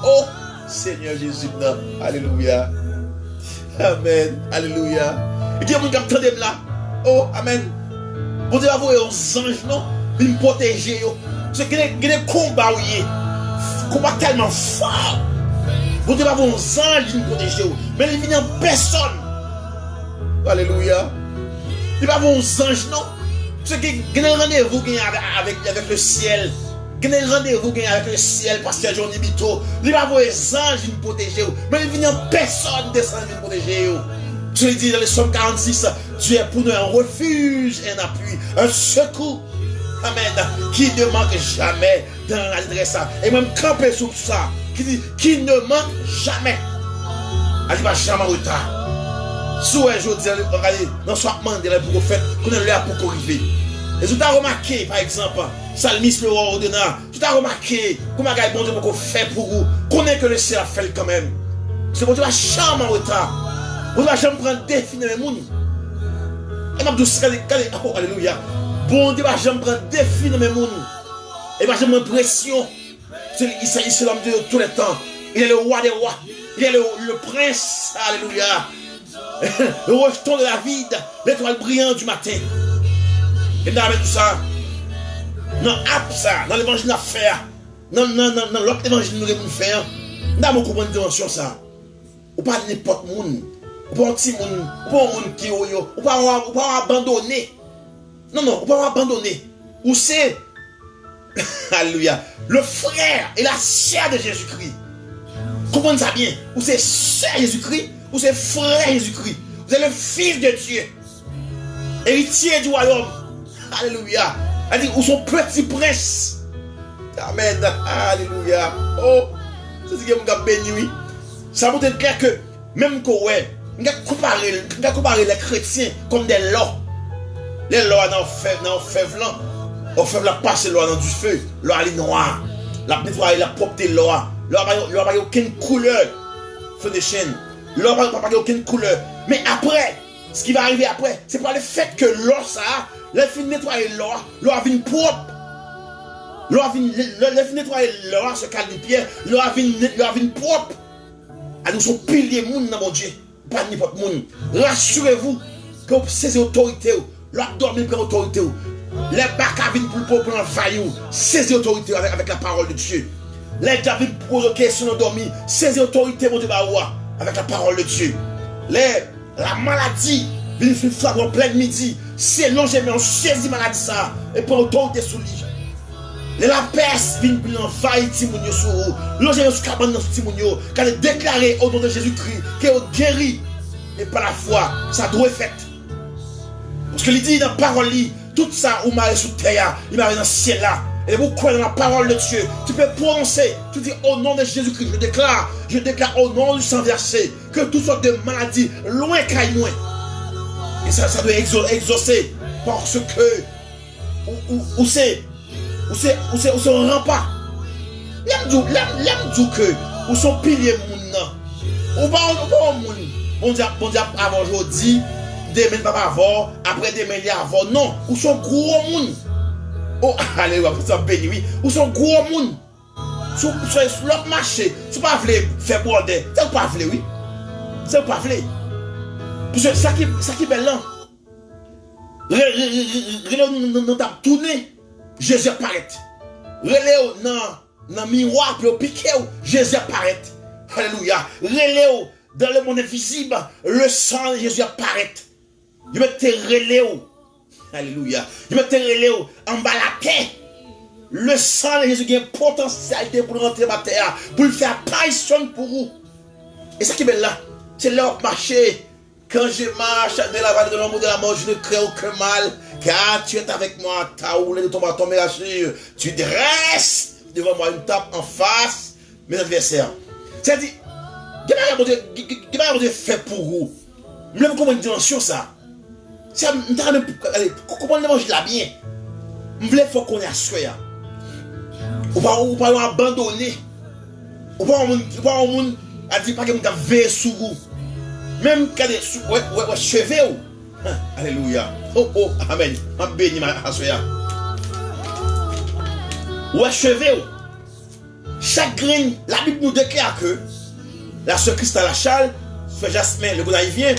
Oh, Seigneur Jésus, alléluia. Amen, alléluia. Et il y a des gens qui attendent là. Oh, amen. Bon Dieu va voir aux anges, non? Ils me protéger. C'est qu'il y a des combats où il y a combat tellement fort. Vous devez avoir un ange qui nous protège. Mais il vient en personne. Alléluia. Il va avoir un ange, non? C'est qu'il y a un rendez-vous avec le ciel. Il y a un rendez-vous avec le ciel, Pasteur Johnny Bito. Il va avoir un ange qui nous protège. Mais il vient en personne descendre qui nous protège. Tu dis dans le Somme 46, Dieu est pour nous un refuge, un appui, un secours. Amen. Qui ne manque jamais dans la détresse. Et même camper sur ça. Qui dit, qui ne manque jamais. Elle ne va jamais en retard. Si vous avez regardez, dans ce moment de la pour fait, qu'on est là pour corriger. Et tu as remarqué, par exemple, Salmis le roi ordonnant, tu as remarqué comment bon Dieu pour fait pour vous, qu'on est que le ciel a fait quand même. C'est pour Dieu va jamais en retard. Vous ne va jamais prendre défi dans les mondes. Et m'a dit, oh, alléluia. Bon Dieu va jamais prendre défi dans les mondes. Et va jamais prendre pression. C'est l'homme de tous les temps. Il est le roi des rois. Il est le prince. Alléluia. Le rejeton de la vie. L'étoile brillante du matin. Et dans tout ça. Dans ça. Dans l'évangile à faire. Dans l'autre évangile nous devons faire. Dans mon comprendre dimension ça. Ou pas n'importe monde. Ou pas un petit monde. Ou pas un monde qui est ou pas abandonner. Non, ou pas abandonner. Ou c'est. Alléluia. Le frère et la sœur de Jésus-Christ. Comprenez ça bien. Ou c'est sœur Jésus-Christ, ou c'est frère Jésus-Christ. Vous êtes le fils de Dieu. Héritier du royaume. Alléluia. Elle dit, ou son petit prince. Amen. Alléluia. Oh, c'est ce que je béni, oui. Ça vous être clair que, même que, ouais, on a comparé les chrétiens comme des lois. Les lois dans le fève blanc. On fait la passe l'eau dans du feu, l'eau est noire, la nettoyer la propre de l'eau, l'eau n'a aucune couleur, feu de chaîne, l'eau n'a aucune couleur. Mais après, ce qui va arriver après, c'est pas le fait que l'eau ça, le fait nettoyer l'eau vient propre, l'eau vient nettoyer l'eau, ce calme de pierre, l'eau vient propre. À nous sommes piliers moun dans mon Dieu, pas n'importe monde. Rassurez-vous que vous saisissez l'autorité, l'eau dormir comme autorité. Les bacavines pour prendre faillou, saisir autorité avec la parole de Dieu. Les davines pour poser question dormir, saisir autorité mon Dieu avec la parole de Dieu. La maladie vient frapper en plein midi, c'est longtemps on saisit maladie ça et prend autorité sur lui. La peste vient envahir Timonio sur vous. Longtemps sur cabane dans Timonio, quand il déclaré au nom de Jésus-Christ qu'il est guéri et par la foi, ça doit être fait. Parce que il dit dans la parole tout ça, où m'a sous terre, il m'a dans le ciel là. Et vous croyez dans la parole de Dieu. Tu peux prononcer. Tu dis au nom de Jésus-Christ. Je déclare au nom du sang versé que toutes sortes de maladies, loin qu'aille loin. Et ça doit exaucer. Parce que, où c'est un rempart. L'aime du que, où sont piliers moun. Ou pas moun. Bon Dieu, avant aujourd'hui. Demain pas avant, après demain il y a avant. Non, où sont gros moun. Oh, allez, vous ça béni, oui. Où sont gros moun. Sur l'autre marché, c'est pas voulu faire border. C'est pas voulu, oui. C'est pas voulu. Parce que ça qui est belle là. Nous avons tourné, Jésus apparaît. Reléo dans le miroir, puis au piqué, Jésus apparaît. Alléluia. Reléo dans le monde invisible, le sang de Jésus apparaît. Je vais te relayer. Alléluia. Je vais te relayer en bas la terre. Le sang de Jésus a une potentialité pour rentrer dans la terre, pour le faire apparition pour vous. Et ça qui est belle là, c'est là où marcher. Quand je marche de la vallée de l'ombre de la mort, je ne crains aucun mal, car tu es avec moi, ta roulé de ton bâton, mais assure, tu dresses devant moi une table en face, mes adversaires. C'est-à-dire, qu'est-ce que Dieu fait pour vous? Je ne sais pas comment une dimension ça. Comment le manger là bien? Je voulais faut qu'on y assoie. Ou pas abandonner. Ou pas un monde a dit pas que vous veillez sur vous. Même quand vous cheveux. Alléluia. Oh, amen. Je bénis ma assoya. Ou cheveux. Chaque graine, la Bible nous déclare que la sœur Christa Lachal, frère Jasmin, le Gonaïvien,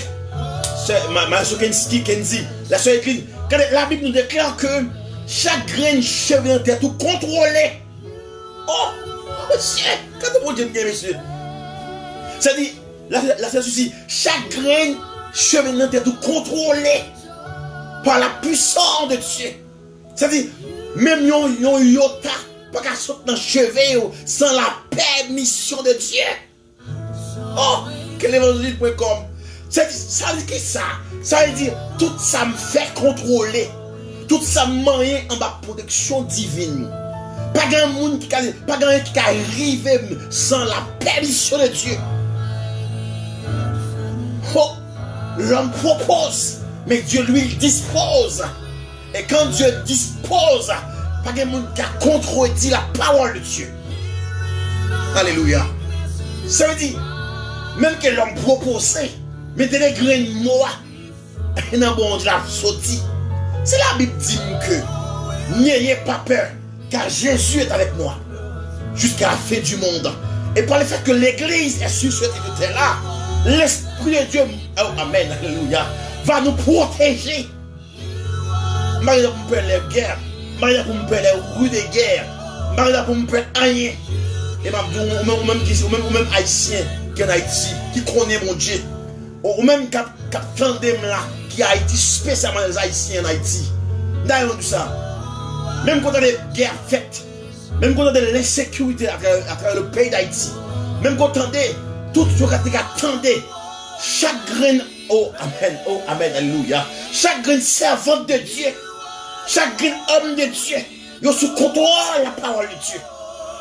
ma sœur Kenzi, la sœur Écline, quand la Bible nous déclare que chaque grain cheveux en tête, tout contrôlé. Oh, monsieur, quand vous dites bien, monsieur. Ça dit, la ceci, chaque grain cheveux en tête, tout contrôlé par la puissance de Dieu. Ça dit, même yon yota, pas qu'à sauter dans le cheveu sans la permission de Dieu. Oh, quel évangile.com. Ça dit qui ça? Ça veut dire, tout ça me fait contrôler. Tout ça me moyen en ma protection divine. Pas grand monde qui arrive sans la permission de Dieu. Oh, l'homme propose, mais Dieu lui dispose. Et quand Dieu dispose, pas grand monde qui a contredit la parole de Dieu. Alléluia. Ça veut dire, même que l'homme proposait, mettez les grains de moi, et dans bon Dieu l'a sorti. C'est la Bible dit que n'ayez pas peur, car Jésus est avec moi jusqu'à la fin du monde. Et par le fait que l'Église est sur cette terre-là, l'Esprit de Dieu, oh, amen, alléluia, va nous protéger. Marie pour me faire les guerres, Marie pour me faire les rues de guerre, Marie pour me faire rien. Et même haïtien qui est en Haïti, qui connaît mon Dieu, ou même qui attendait là, qui a Haïti, spécialement les Haïtiens en Haïti. D'ailleurs, tout ça. Même quand on a des guerres faites, même quand on a de l'insécurité à travers le pays d'Haïti, même quand on a tout ce qui attendait, chaque grain, oh amen, alléluia, chaque grain servante de Dieu, chaque grain homme de Dieu, ils sous contrôle la parole de Dieu.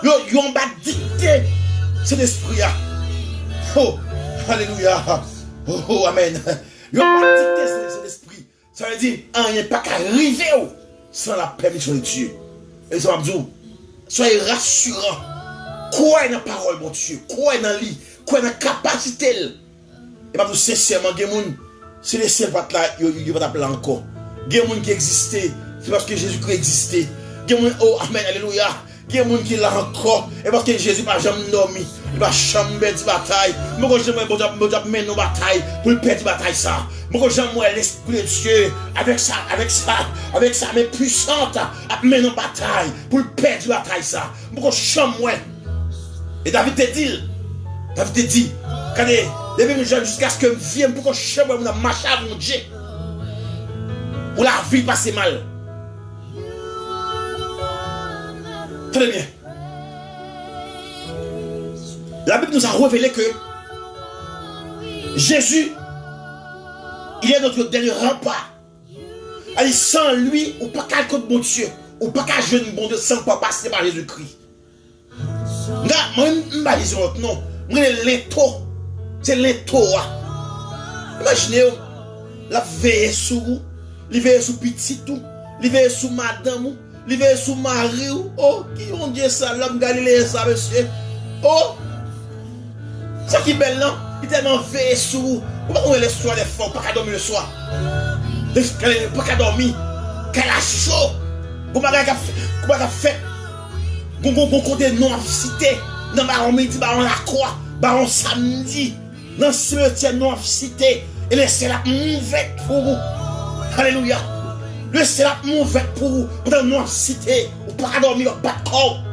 Ils ont dicté cet esprit-là. Oh, alléluia. Oh, amen. Ils ont dicté cet esprit. Ça veut dire, il n'y a pas qu'à arriver sans la permission de Dieu. Et ça va dire, soyez rassurants. Croyez dans la parole de Dieu. Croyez dans lui. Croyez dans la capacité. Et pas sincèrement, c'est les seuls là, ils vont t'appeler encore. Il y a des gens qui existaient, c'est parce que Jésus-Christ existait. Il y a des gens, oh, amen, alléluia. Il y a des gens qui l'ont encore, et parce que Jésus n'a jamais dormi, il va jamais perdre la bataille. Moi, je vais mener nos batailles pour perdre la bataille. Moi, je vais l'Esprit de Dieu avec ça, mais puissante, à mener nos batailles pour perdre la bataille. Moi, je vais. Et David te dit, regardez, depuis jusqu'à ce que je vienne pour que je vais marcher à mon Dieu. Pour la vie passe mal. Très bien. La Bible nous a révélé que Jésus, il est notre dernier rempart. Allez, sans lui, ou pas qu'à contre mon Dieu, ou pas qu'à jeune bon Dieu sans pas passer par Jésus-Christ. Moi, je ne vais pas dire notre nom. Moi, c'est l'into. Imaginez, la veille sur vous, la veille sur petit tout, la veille sur madame, la veille sur mari. Oh, qui ont dit ça, l'homme Galilée, ça, monsieur. Oh, ça qui est belle, non? Il est tellement veillé sur vous. Pourquoi on est le soir des femmes, pas qu'à dormir le soir? Pas qu'à dormir, qu'elle a chaud. Comment elle a fait? Bon côté non cité, dans baron midi, baron la croix, baron samedi, dans ce cimetière non cité, et laissez la mouvette pour vous. Alléluia. Laissez la mouvette pour vous, pour dans non cité, ou pas dormir, pas de corps.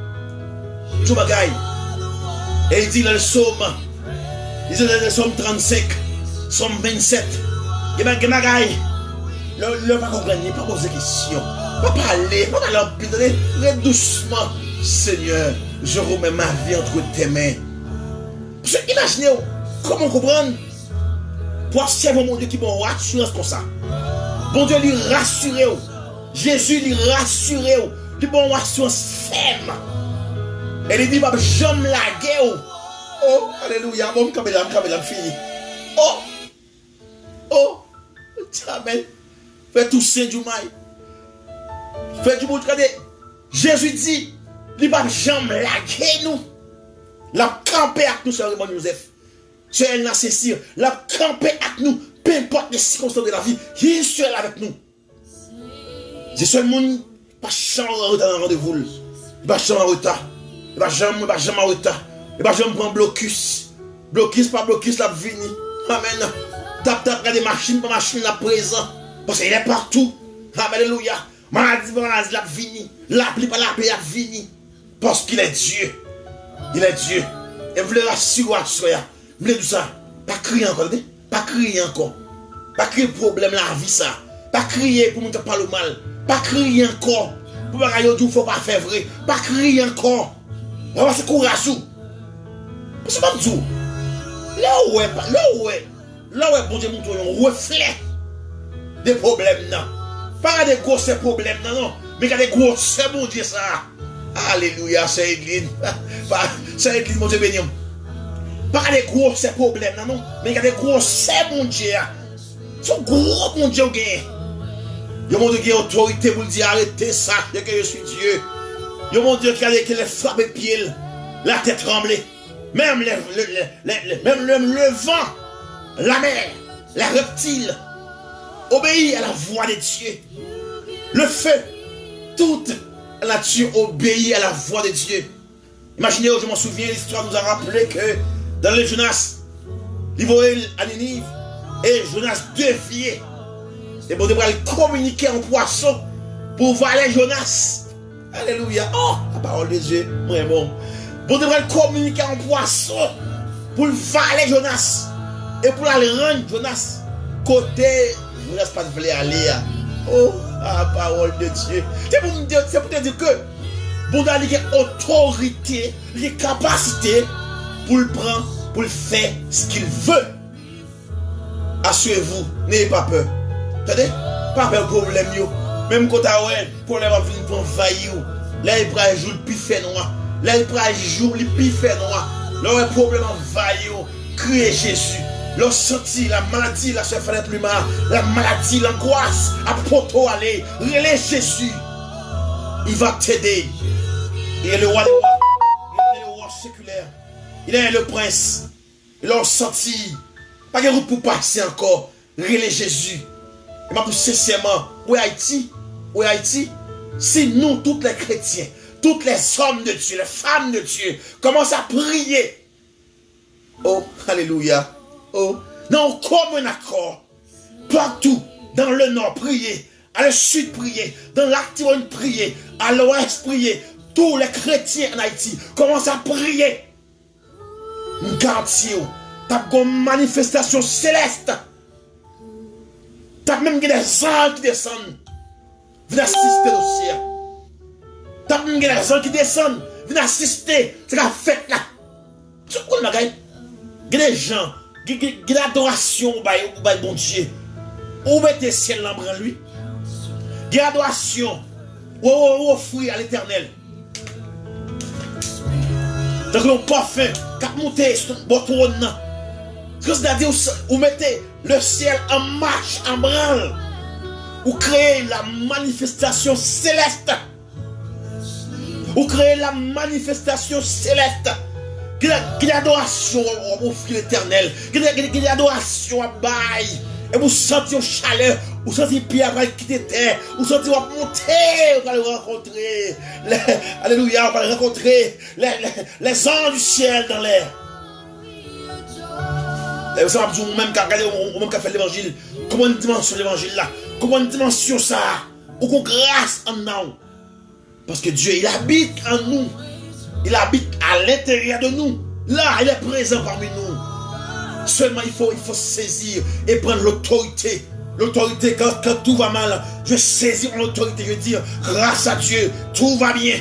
Tout bagaille. Et il dit dans le psaume, il dit dans le psaume 35, psaume 27, il y a bagaille. Le pas comprendre, pas poser question, pas parler, pas aller en pile, doucement. Seigneur, je remets ma vie entre tes mains. Parce que imaginez, comment comprendre? Pour servir mon Dieu qui m'a rassuré comme ça. Bon Dieu lui rassuré. Jésus lui rassuré. Il m'a assurance ferme. Et il dit, j'aime la guerre. Oh, alléluia. Bon, quand il fini. Oh, amen. Fais tout saint du maï. Fais du bon. Jésus dit, il va jamais laguer nous. La camper avec nous, Sœur Raymond Joseph. Sœur Elna Cécile, la camper avec nous, peu importe les circonstances de la vie, il est seul avec nous. C'est seul monde, pas jamais en retard dans le rendez-vous. Il va jamais en retard. Il va jamais en retard. Il va jamais prendre blocus. Blocus, pas blocus, la vini. Amen. Tap, regardez machine, pas machine, la présent. Parce qu'il est partout. Alléluia. Maladie l'a fini. La pluie par la paix a fini. Parce qu'il est Dieu. Il est Dieu. Et vous voulez rassurer à soi. Vous voulez tout ça. Pas crier encore. Pas crier encore. Pas crier problème la vie ça. Pas crier pour nous parler mal. Pas crier encore. Pour pas qu'il ne faut pas faire vrai. Pas crier encore. On va se courage. C'est pas tout. Là où est, bon Dieu montre un reflet des problèmes, non. Pas des gros problèmes, non. Mais des gros, c'est bon Dieu ça. Alléluia, c'est l'église. C'est l'église, mon Dieu béni. Pas des gros problèmes, non. Mais des gros, c'est bon Dieu. C'est gros, mon Dieu. Yo mon Dieu qui a autorité pour dire arrêtez ça, que je suis Dieu. Yo mon Dieu qui a les frappes les pieds, la tête tremblée. Même le vent, la mer, la reptile obéit à la voix de Dieu. Le feu, toute la nature obéit à la voix de Dieu. Imaginez, je m'en souviens, l'histoire nous a rappelé que dans le Jonas, il voyait à Ninive et Jonas défiait. Et bon, devrait communiquer en poisson pour valer Jonas. Alléluia. Oh, la parole de Dieu, vraiment. Bon, devrait communiquer en poisson pour valer Jonas. Et pour aller rendre Jonas côté Jonas pas voulu aller. Oh, la parole de Dieu. C'est pour te dire que bon, il a autorité, les capacités pour le prendre, pour le faire ce qu'il veut. Assurez-vous, n'ayez pas peur. Attendez, pas peur problème yo. Même quand t'as ouais, problème va venir pour envahir. Là il prend jour le plus fait noir. Là il prend jour le plus fait noir. Là le problème envahir, crier Jésus. Là senti la maladie, la se fait plus mal, la maladie, l'angoisse, à poto aller, relais Jésus. Il va t'aider. Il est le roi des rois. Il est le roi séculaire. Il est le prince. Il a senti. Pas de route pour passer encore. Relais Jésus. Et m'a dit sincèrement, où est Haïti? Où est Haïti? Si nous, tous les chrétiens, toutes les hommes de Dieu, les femmes de Dieu, commencent à prier. Oh, alléluia. Oh, non, comme un accord. Partout, dans le nord, prier. À le sud, prier. Dans l'activité, prier. À l'ouest, prier. Tous les chrétiens en Haïti commencent à prier. Nous garantis, t'as une manifestation céleste. T'as même des anges qui descendent. Viens assister au ciel. T'as même des anges qui descendent. Viens assister. C'est la fête là. C'est quoi le bagage? Il y a des gens. Il y a de l'adoration au bon Dieu. Où mettez le ciel dans lui? Il y a l'adoration. Où offrir à l'éternel. Donc l'on parfum. Quand monter sur votre trône. C'est-à-dire vous mettez le ciel en marche, en branle. Vous créez la manifestation céleste. Vous créez la manifestation céleste. Qu'il y a adoration au fil éternel. Qu'il y a adoration à bail. Et vous sentez une chaleur. Vous sentez Pierre va quitter terre. Vous sentez vous monter. Vous allez rencontrer. Alléluia. Vous allez rencontrer les anges du ciel dans l'air. Et vous savez, même quand on fait l'évangile, comment une dimension l'évangile là, comment une dimension ça, ou qu'on grâce en nous. Parce que Dieu, il habite en nous. Il habite à l'intérieur de nous. Là, il est présent parmi nous. Seulement, il faut saisir et prendre l'autorité. L'autorité, quand tout va mal, je saisis l'autorité, je dis, grâce à Dieu, tout va bien.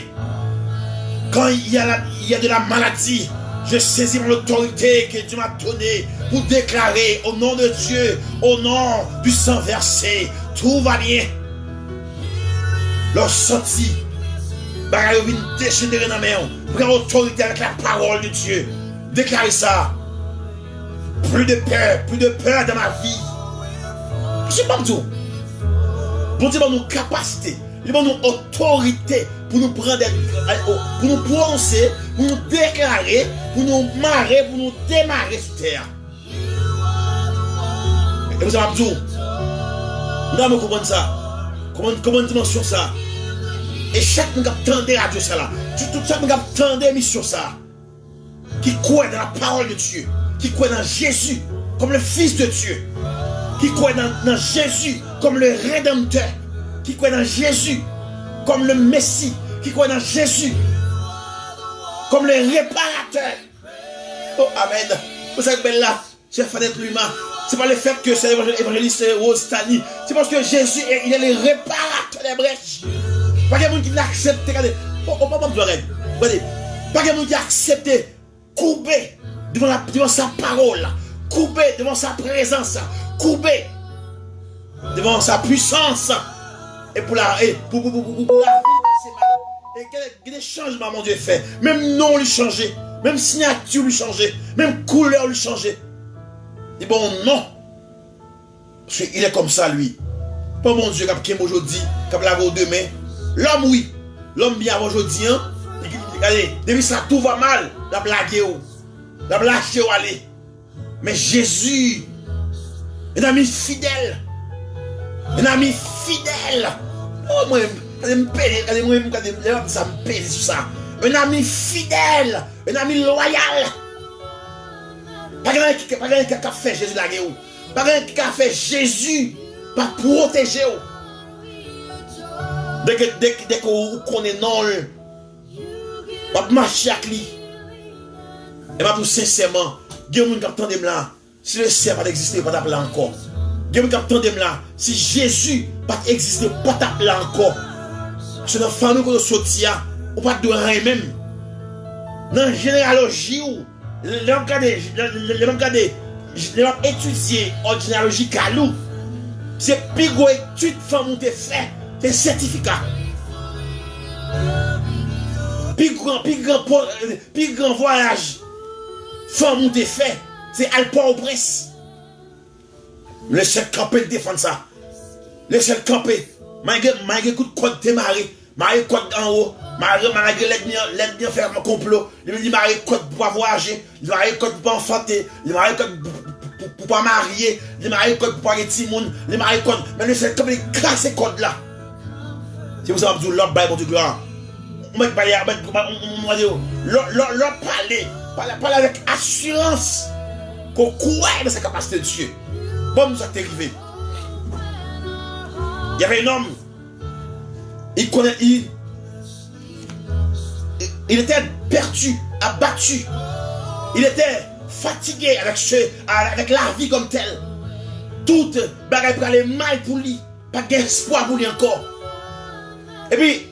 Quand il y a de la maladie, je saisis l'autorité que Dieu m'a donnée pour déclarer au nom de Dieu, au nom du sang versé, tout va bien. Leur sortie, bagaille vient déchaîner dans la main, prendre autorité avec la parole de Dieu. Déclarez ça. Plus de peur dans ma vie. Je sais pas tout. Bon Dieu, nous capacité, il nous autorité pour nous prendre, pour nous prononcer, pour nous déclarer, pour nous marrer, pour nous démarrer sur terre. Et vous savez tout. Nous allons comprendre ça. Comment dimension ça. Et chaque monde qui attendait à Dieu ça là. Chaque monde qui attendait mission ça. Qui croit dans la parole de Dieu. Qui croit dans Jésus comme le Fils de Dieu. Qui croit dans Jésus comme le Rédempteur. qui croient dans Jésus comme le Messie, qui croient dans Jésus comme le réparateur. Oh, amen. Vous savez, ben là, j'ai fait d'être l'humain. C'est pas le fait que c'est l'évangéliste Rose Tani. C'est parce que Jésus, il est le réparateur des brèches. Pas qu'il y a des gens qui l'acceptent. Regardez, regardez. Pas qu'il y a des gens qui acceptent couper devant sa parole, couper devant sa présence, couper devant sa puissance. Et pour la vie, c'est mal. Et quel changement mon Dieu fait. Même nom lui changer, même signature lui changer, même couleur lui changer. Et bon non. Parce qu'il est comme ça lui. Pas mon Dieu qui est aujourd'hui, qui l'a demain. L'homme oui. L'homme bien aujourd'hui. Hein? Regardez, depuis ça tout va mal. La blague ou. La blague ou aller. Mais Jésus, un ami fidèle. Un ami fidèle. Oh moi, ça me pèse sur ça. Un ami fidèle. Un ami loyal. Pas quelqu'un qui a fait Jésus la guerre. Pas quelqu'un qui a fait Jésus pour protéger. Dès que vous connaissez non, vous marchez avec lui. Et pour sincèrement, il y a des gens qui attendent là. Si le ciel n'a pas existé, pas d'appeler encore. Il y a des gens qui attendent là. Si Jésus n'a pas existé, pas d'appeler encore. C'est dans la famille que vous sortez, ou pas de rien même. Dans la généalogie, les gens étudier en généalogie Kalou, c'est plus gros étude femme te fait, c'est certificat. Plus grand voyage femme te fait, c'est Alport au Prince. Le seul campé de défendre ça. Le seul campé, malgré coup de code démarré, malgré code en haut. Malgré l'aide faire mon complot, il me dit malgré code pour voyager, il malgré code pour enfanter, il malgré code pour pas marier, il malgré code pour aller petit monde, il malgré code, mais le seul comme il casse ces codes là. Si vous avez dit l'autre bail pour du gloire, on va parler avec assurance qu'on croit dans sa capacité de Dieu. Bon, nous sommes arrivés. Il y avait un homme, il était perdu, abattu. Il était fatigué avec la vie comme telle. Toute bagaille pour aller mal pour lui. Pas d'espoir pour lui encore. Et puis,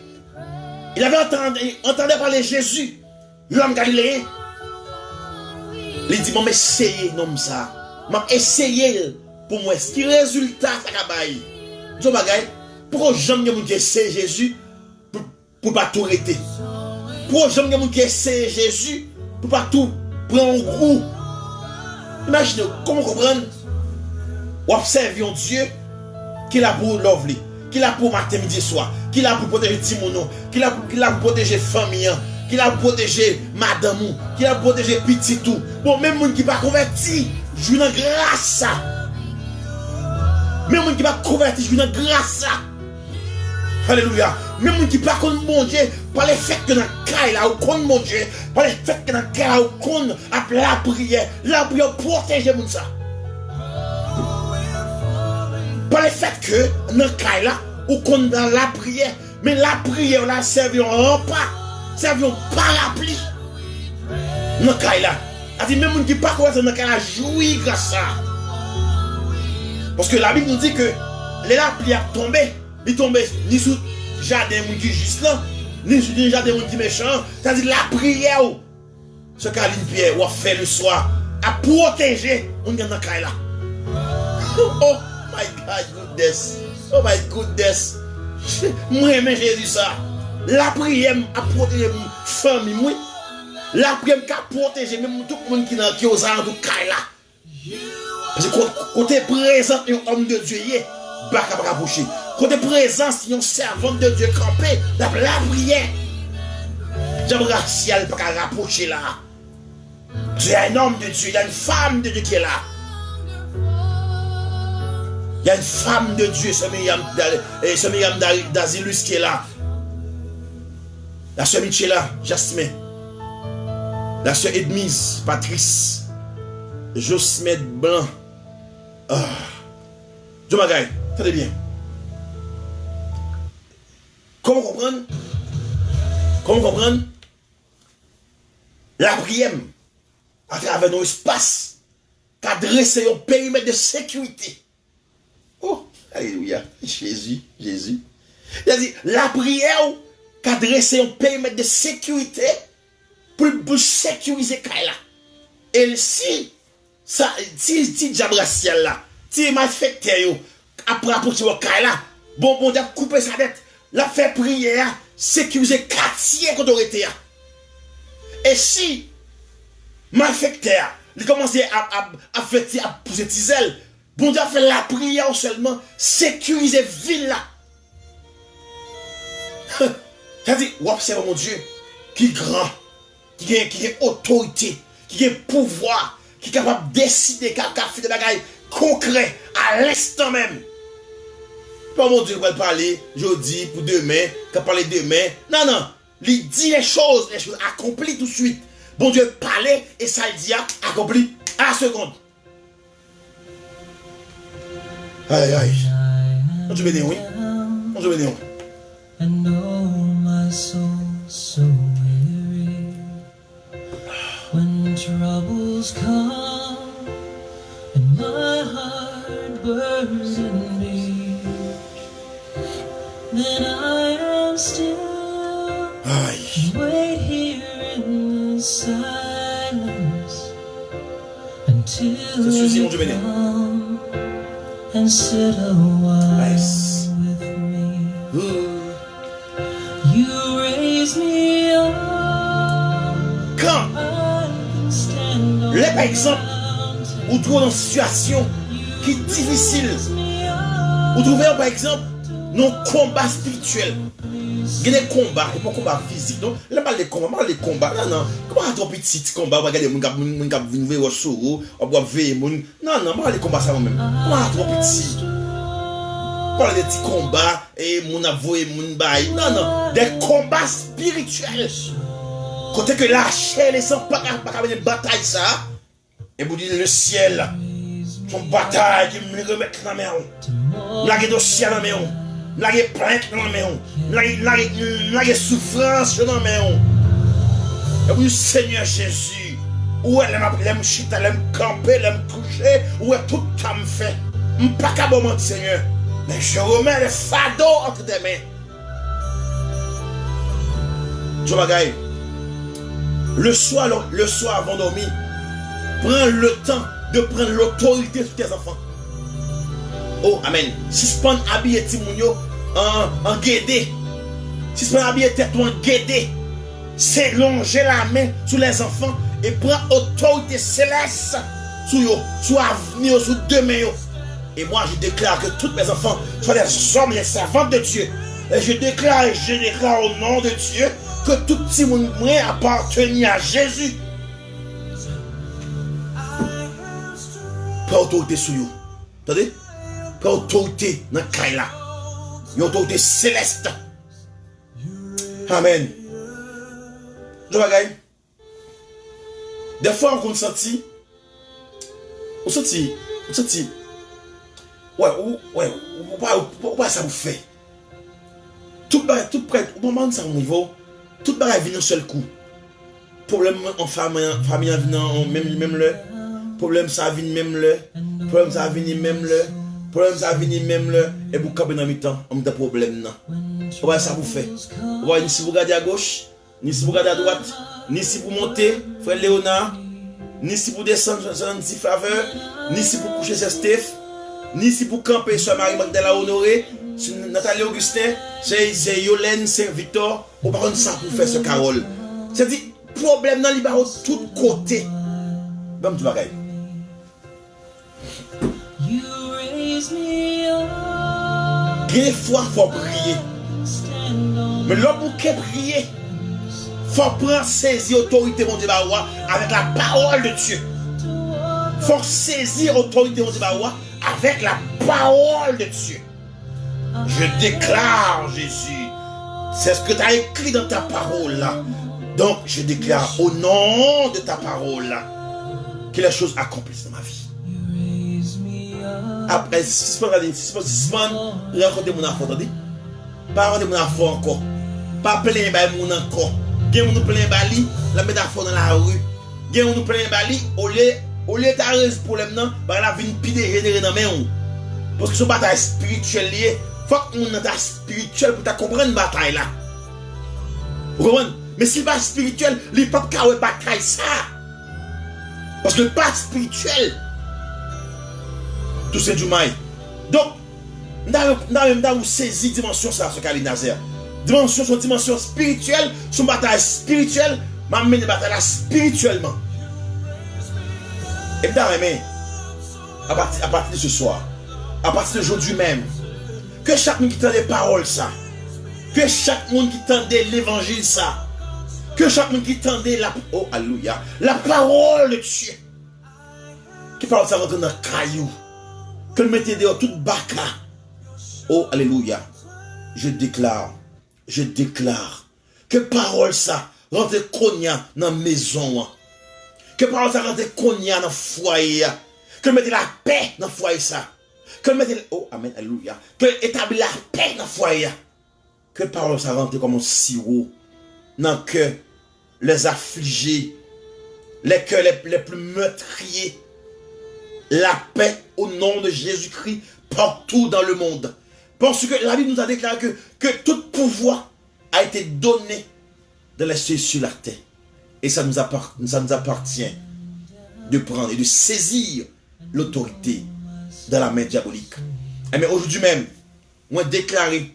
il avait entendu parler de Jésus, l'homme galiléen. Il dit, mais essayez, non, ça. Essayez pour moi. Ce qui résultat, ça va bailler. Je bagaille. Pourquoi jamais vous essayez Jésus pour pas tout arrêter? Pourquoi jamais vous essayez Jésus pour pas tout prendre goût? Imaginez, comment comprendre? Vous observez un Dieu qui l'a pour l'ovler, qui l'a pour matin, midi, soir, qui l'a pour protéger Timono, qui l'a pour protéger famille, qui l'a pour protéger madame, qui l'a pour protéger petit tout. Bon, même les gens qui ne sont pas convertis, jouent dans grâce. Même les gens qui ne sont pas convertis, jouent dans grâce. Alléluia. Même les gens qui ne sont pas contre mon Dieu, par le fait que dans le cas là, ou contre mon Dieu, par le fait que dans le cas là, ou contre la prière protège les gens. Par le fait que dans le cas là, ou contre dans la prière, mais la prière là, servi un rempart, servi un parapluie. Dans le cas là, c'est même les gens qui ne sont pas convertis dans le cas là, jouissent grâce à ça. Parce que la Bible nous dit que la pluie a tombé. Il tombe ni sous le jardin qui est juste là, ni sous le jardin qui est méchant. C'est-à-dire la prière, ce qu'Aline Pierre a fait le soir, a protégé on est dans le cas là. Oh my God, goodness. Oh my goodness. Moi, j'aime Jésus ça. La prière a protégé ma famille. Moi. La prière a protégé même tout le monde qui est aux alentours de cas là. Parce que quand tu es présent, un homme de Dieu, il est pas capable de boucher. Quand tu es présent, si un servant de Dieu campé, la prière. J'aimerais si elle ne peut pas rapprocher là. Il y a un homme de Dieu, il y a une femme de Dieu qui est là. Il y a une femme de Dieu, ce Myriam d'Azilus qui est là. La soeur Michela, Jasmin. La soeur Edmise, Patrice. Josmet Blanc. Dieu m'agaille, tenez bien. Comment comprendre? Comment comprendre? La prière, à travers nos espaces, qu'a dressé un périmètre de sécurité. Oh, alléluia, Jésus. Il a dit, la prière, qu'a dressé un périmètre de sécurité pour sécuriser Kaila. Et si Diabraciel là, si malfecté yo, après apporter au Kaila, bon Dieu couper sa tête, la fait prière, sécuriser quartier qu'on aurait été. Et si malfecté, il commence à faire à pousser tisel, bon Dieu fait la prière seulement, sécuriser ville là. C'est-à-dire, observe mon Dieu, qui est grand, qui a autorité, qui a pouvoir, qui est capable de décider, qui a fait des bagailles concrets à l'instant même. Pas mon Dieu va parler jeudi pour demain, qui a parlé demain. Non. Il dit les choses accomplies tout de suite. Bon Dieu parlait et ça il dit accompli à la seconde. Aïe. On te bénit, oui. On te bénit, oui. And oh, my soul so weary when troubles come and my heart burns in me. Then I am still and wait here in the silence until you come and sit a while with me. You raise me up. Quand, là par exemple, vous trouvez dans une situation qui est difficile, vous trouvez par exemple nos combats spirituels. Il y a des combats, et pas combat physique, non? Là, pas les combats, non. Comment à ton petit combat, on va regarder mon gars, venir au sourd, on va veiller, non, pas les combats ça moi-même. Comment à ton petit? Pas des petits combats, et mon avoué, mon bail, non, des combats spirituels. Côté que la chair, les sangs, pas une bataille, ça, et vous dites le ciel, son bataille qui me remet dans la main, la guerre au ciel dans la main. La plainte dans la main, la souffrance dans la main. Et oui, Seigneur Jésus, où elle me chita, elle me camper, elle me coucher, où est tout ça me fait. Je ne peux pas mentir, Seigneur, mais je remets le fardeau entre tes mains. Tu vois, gars, le soir avant de dormir, prends le temps de prendre l'autorité sur tes enfants. Oh, amen. Suspend habiller Timounio en guédé. Suspend habiller tête en guédé. C'est longer la main sur les enfants et prendre autorité céleste sur eux, sur l'avenir, sur demain. Et moi, je déclare que tous mes enfants soient des hommes, les servants de Dieu. Et je déclare au nom de Dieu que tout Timounio appartient à Jésus. Prends autorité sur eux. Attendez? Pas autorité dans Kaila. Une autorité céleste. Amen. Je vois, gars. Des fois, on sentit. Ouais, ça vous fait. Tout près, au moment où ça niveau, tout bagage vient d'un seul coup. Problème en famille vient même le. Problème ça vient même le. Problème ça vient même le. Problème ça vient même le. Et vous capez dans mi-temps, on a des problèmes. Ouais, ça vous fait. Ouais, ni si vous regardez à gauche, ni si vous regardez à droite, ni si vous montez, frère Léonard, ni si vous descendez dans une faveur, ni si vous couchez sur Steph, ni si vous campez sur Marie-Magdala Honoré, sur Nathalie Augustin, c'est Yolène, c'est Victor, ou par contre ça pour faire ce Carole. C'est-à-dire, problème dans les barreaux, de tous côtés. Bon, tu vas regarder. Des fois, il faut prier. Mais l'homme qui prier, il faut prendre saisir l'autorité mon Dieu avec la parole de Dieu. Il faut saisir l'autorité mon Dieu avec la parole de Dieu. Je déclare, Jésus, c'est ce que tu as écrit dans ta parole là. Donc, je déclare au nom de ta parole là que les choses accomplissent dans ma vie. Après 6 semaines, rencontrer mon enfant, attendez. Pas de métaphore encore. Pas plein de monde encore. Gen nous plein bali, la métaphore dans la rue. Gen nous plein bali, au lieu ta résoudre problème non, ba la vinn pi dégénérer dans main. Parce que son bataille spirituelle lié, faut que nous dans ta spirituel pour ta comprendre bataille là. Vous comprenez? Mais si pas spirituel, il pas de bataille ça. Parce que pas spirituel. Tout c'est du maïs. Donc, nous saisi dimension ça, ce Khalid Nazer. Dimension, son dimension spirituelle, son bataille spirituelle, m'a mené bataille là spirituellement. Et bien, à partir de ce soir, à partir d'aujourd'hui même, que chaque monde qui tend des paroles ça, que chaque monde qui tendait l'évangile ça, que chaque monde qui tendait la, oh alléluia, la parole de Dieu, qui parle ça rentre dans le caillou, que le mettez dehors toute baka, oh alléluia, je déclare que parole ça rentre cognac dans la maison, que parole ça rentre cognac dans le foyer, que mettez la paix dans le foyer ça, que mettez, oh amen, alléluia, que établit la paix dans le foyer, que parole ça rentre comme un sirop dans le cœur, les affligés, les cœurs les plus meurtriers, la paix au nom de Jésus-Christ partout dans le monde. Parce que la Bible nous a déclaré que tout pouvoir a été donné dans les cieux sur la terre. Et ça nous appartient de prendre et de saisir l'autorité dans la main diabolique. Mais aujourd'hui même, on déclaré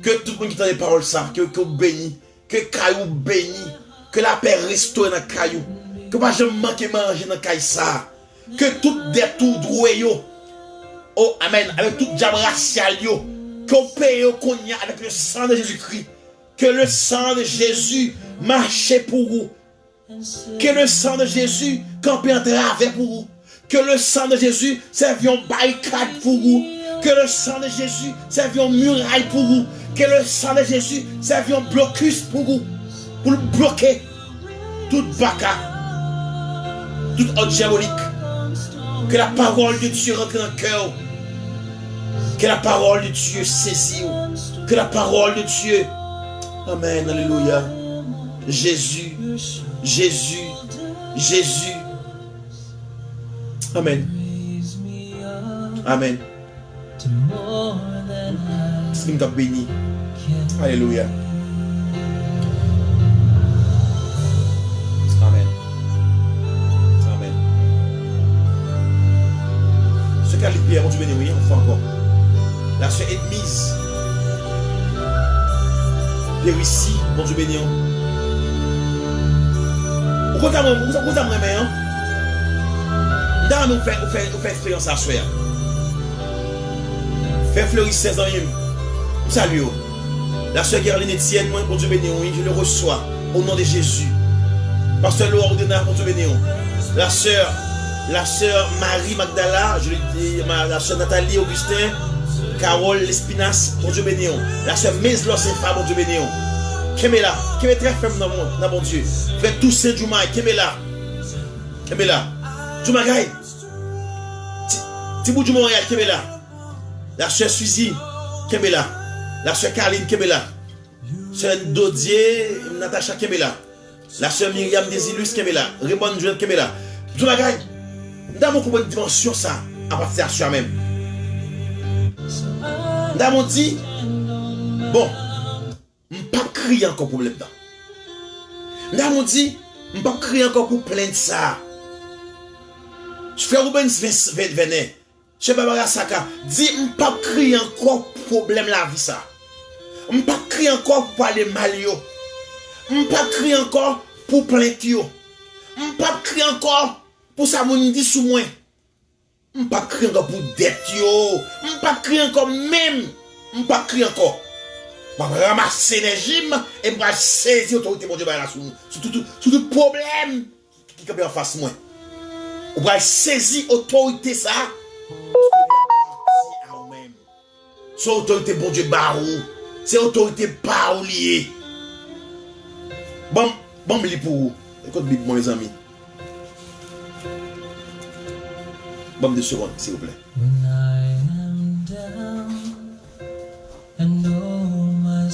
que tout le monde qui entend les paroles ça, que béni, que caillou béni, que la paix restaure dans le caillou, que pas jamais manquer manger dans le caillou ça, que tout détour doué yo, oh amen, avec tout diable racial yo, qu'on paye qu'on y a avec le sang de Jésus-Christ, que le sang de Jésus marche pour vous, que le sang de Jésus campe en travers pour vous, que le sang de Jésus serve en barricade pour vous, que le sang de Jésus serve en muraille pour vous, que le sang de Jésus serve en blocus pour vous, pour bloquer toute baka, toute ordre diabolique. Que la parole de Dieu rentre dans le cœur. Que la parole de Dieu saisit. Que la parole de Dieu. Amen. Alléluia. Jésus. Jésus. Jésus. Amen. Amen. C'est nous béni. Alléluia. Amen. Amen. Ce qu'a Pierre, mon Dieu béni, oui, on fait encore. La sœur Edmise. Périssi, mon Dieu béni. Vous comptez moi, hein? Dans nous fait expérience à soi. Fait fleurir 16 ans, salut. La sœur Guerline Etienne, moi, mon Dieu béni, oui, je le reçois au nom de Jésus. Pasteur Laure Ordena, mon Dieu béni. La sœur Marie Magdala, je le dis, la sœur Nathalie Augustin, Carole Lespinas, mon Dieu béni. La sœur Meslo Sefa, mon Dieu béni. Kemela, qui est très ferme dans mon Dieu. Frère Toussaint Djoumai, Kemela. Djoumagay. Tibou du Montréal, Kemela. La sœur Suzy, Kemela. La sœur Caroline, Kemela. Sœur Dodier, Natacha, Kemela. La sœur Myriam Desilus, Kemela. Raymond Joël, Kemela. Djoumagay. Nous avons une dimension ça, à partir de soi-même. Nous avons dit, bon, je ne vais pas crier encore pour problème. Nous avons dit, je ne vais pas crier encore pour plaindre ça. Je fais Ruben Venet. Je ne vais pas Saka. Dis, je ne vais pas crier encore pour problème la vie ça. Je ne vais pas crier encore pour parler mal. Je ne vais pas crier encore pour plaindre. Je ne vais pas crier encore pour ça mon dit sous moi. Je ne vais pas crier encore pour dette. Je ne vais pas crier encore même. Je ne vais pas crier encore. Je vais ramasser l'énergie et je vais saisir l'autorité de Dieu sur tout problème qui est en face de moi. Je vais saisir l'autorité ça. C'est l'autorité de Dieu barou. C'est l'autorité barou liée. Bon, li pour vous. Écoute, Bible, mes amis. Bon, 2 secondes, s'il vous plaît. When I am down and oh my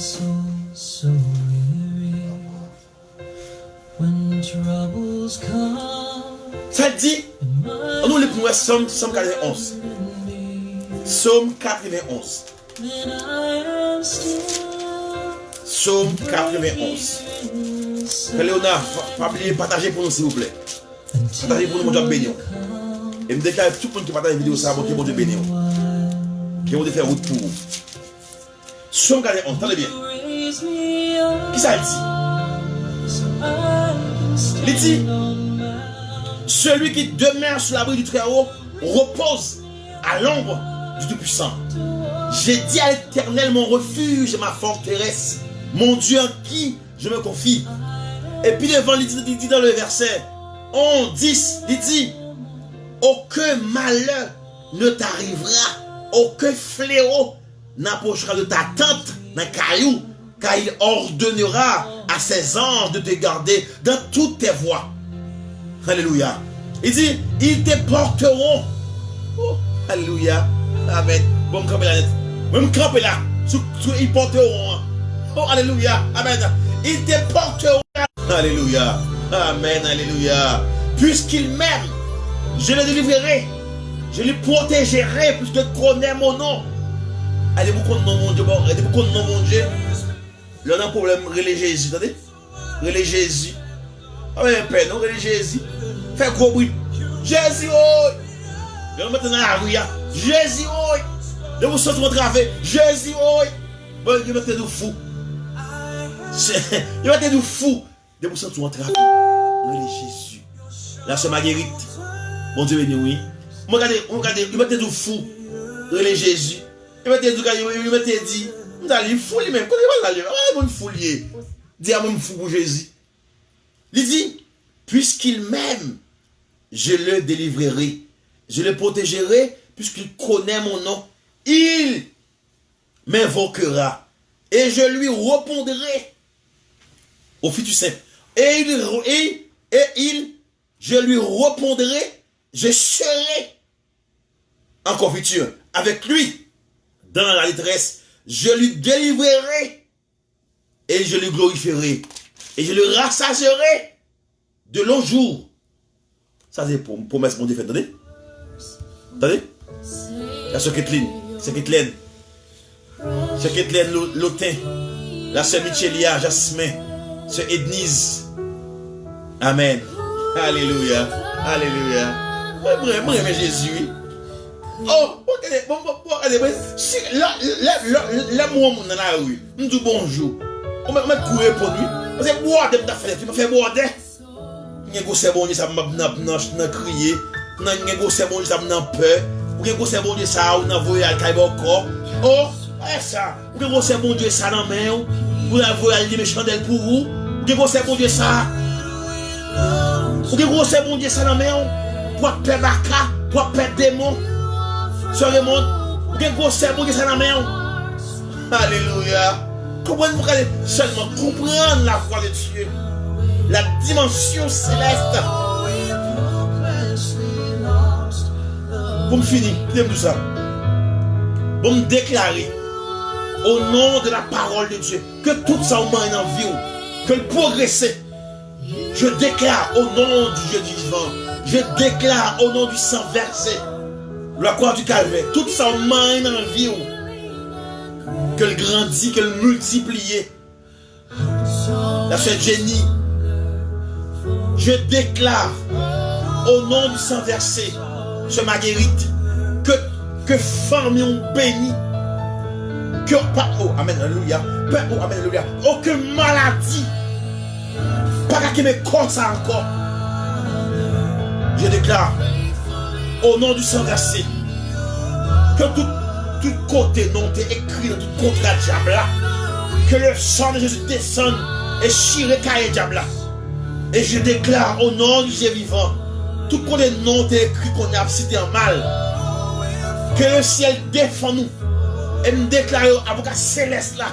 Psalm 91. Psalm 91. Psalm 91. Léonard, partagez pour nous s'il vous plaît. Partagez pour nous, mon Dieu béni. Et me déclare tout le monde qui partage la vidéo, ça va mon Dieu béni. Qui vont faire route pour vous. Psalm 91, entendez bien. Qui ça dit? Il dit, celui qui demeure sous l'abri du Très-Haut repose à l'ombre du Tout-Puissant. J'ai dit à l'Éternel mon refuge et ma forteresse, mon Dieu en qui je me confie. Et puis devant, il dit dans le verset 10, il dit, aucun malheur ne t'arrivera, aucun fléau n'approchera de ta tente, d'un caillou, car il ordonnera à ses anges de te garder dans toutes tes voies. Alléluia. Il dit, ils te porteront. Oh, alléluia. Amen. Bon, camper là. Même camper là. Ils porteront. Oh, alléluia. Amen. Ils te porteront. Alléluia. Amen. Alléluia. Puisqu'il m'aime, je le délivrerai. Je le protégerai puisqu'il connaît mon nom. Allez-vous connaître mon Dieu. Allez-vous connaître mon Dieu. Là, on a un problème, relais Jésus. Attendez. Relais Jésus. Ah, mais père, non, relais Jésus. Fais gros bruit. Jésus, oh! Je vais mettre dans la rue. Jésus, oh! De vous sortir votre travail. Jésus, oh! Bon, je vais mettre de fou. Je vais mettre de fou. De vous sortir votre travail. Relais Jésus. La sœur Marguerite. Mon Dieu béni, oui. Regardez, il m'a dit fou. Relais Jésus. Il m'a dit, vous allez fou lui-même. Quand il va là, il fou lié. Dis à moi, fou pour Jésus. Il dit, puisqu'il m'aime, je le délivrerai. Je le protégerai, puisqu'il connaît mon nom. Il m'invoquera. Et je lui répondrai. Au futur simple. Je lui répondrai. Je serai encore futur avec lui dans la détresse. Je lui délivrerai et je le glorifierai et je le rassasierai de longs jours. Ça c'est pour promesse mon Dieu fait. Attendez. Attendez. La sœur Kathleen. C'est Kathleen. C'est Kathleen Lotin. La sœur Michelia Jasmin. Sœur Ednise. Amen. Alléluia. Alléluia. Moi, j'aime Jésus. Oh, regardez, là, moi, dans la rue, je dis bonjour. On m'a couru pour lui. Parce que boire de ta fenêtre, tu m'as fait boire de. Il y a un gros bon Dieu, ça m'a crié. Il y a un gros bon Dieu, ça m'a peur. Il y a un gros bon Dieu, ça m'a voyé à Kaïba encore. Oh, ça. Il y a un gros bon Dieu, ça dans la main. Vous avez voyé les chandelles pour vous. Il y a un gros bon Dieu, ça. Il y a un gros bon Dieu, ça dans la main. Pour perdre baka, pour perdre démon. Sur le monde, il y a un gros bon Dieu, ça dans la main. Alléluia. Comprenez-vous seulement comprendre la voix de Dieu, la dimension céleste. Pour me finir, tout ça. Pour me déclarer au nom de la parole de Dieu que tout ça au moins en vie, que le progresser. Je déclare au nom du Dieu vivant, je déclare au nom du sang versé, la croix du calvaire, tout ça au moins en vie. Que le grandit, que le multiplie. La sœur Jenny, je déclare au nom du sang versé, sœur Marguerite, que famille ont béni, que oh amen alléluia, oh amen alléluia, aucune maladie, pas qu'à me corps ça encore. Je déclare au nom du sang versé que tout côté non t'es écrit dans tout contrat diable là, que le sang de Jésus descende et chire caille diable là. Et je déclare au nom du Dieu vivant, tout côté non t'es écrit qu'on a cité en mal, que le ciel défend nous et me déclare avocat céleste là,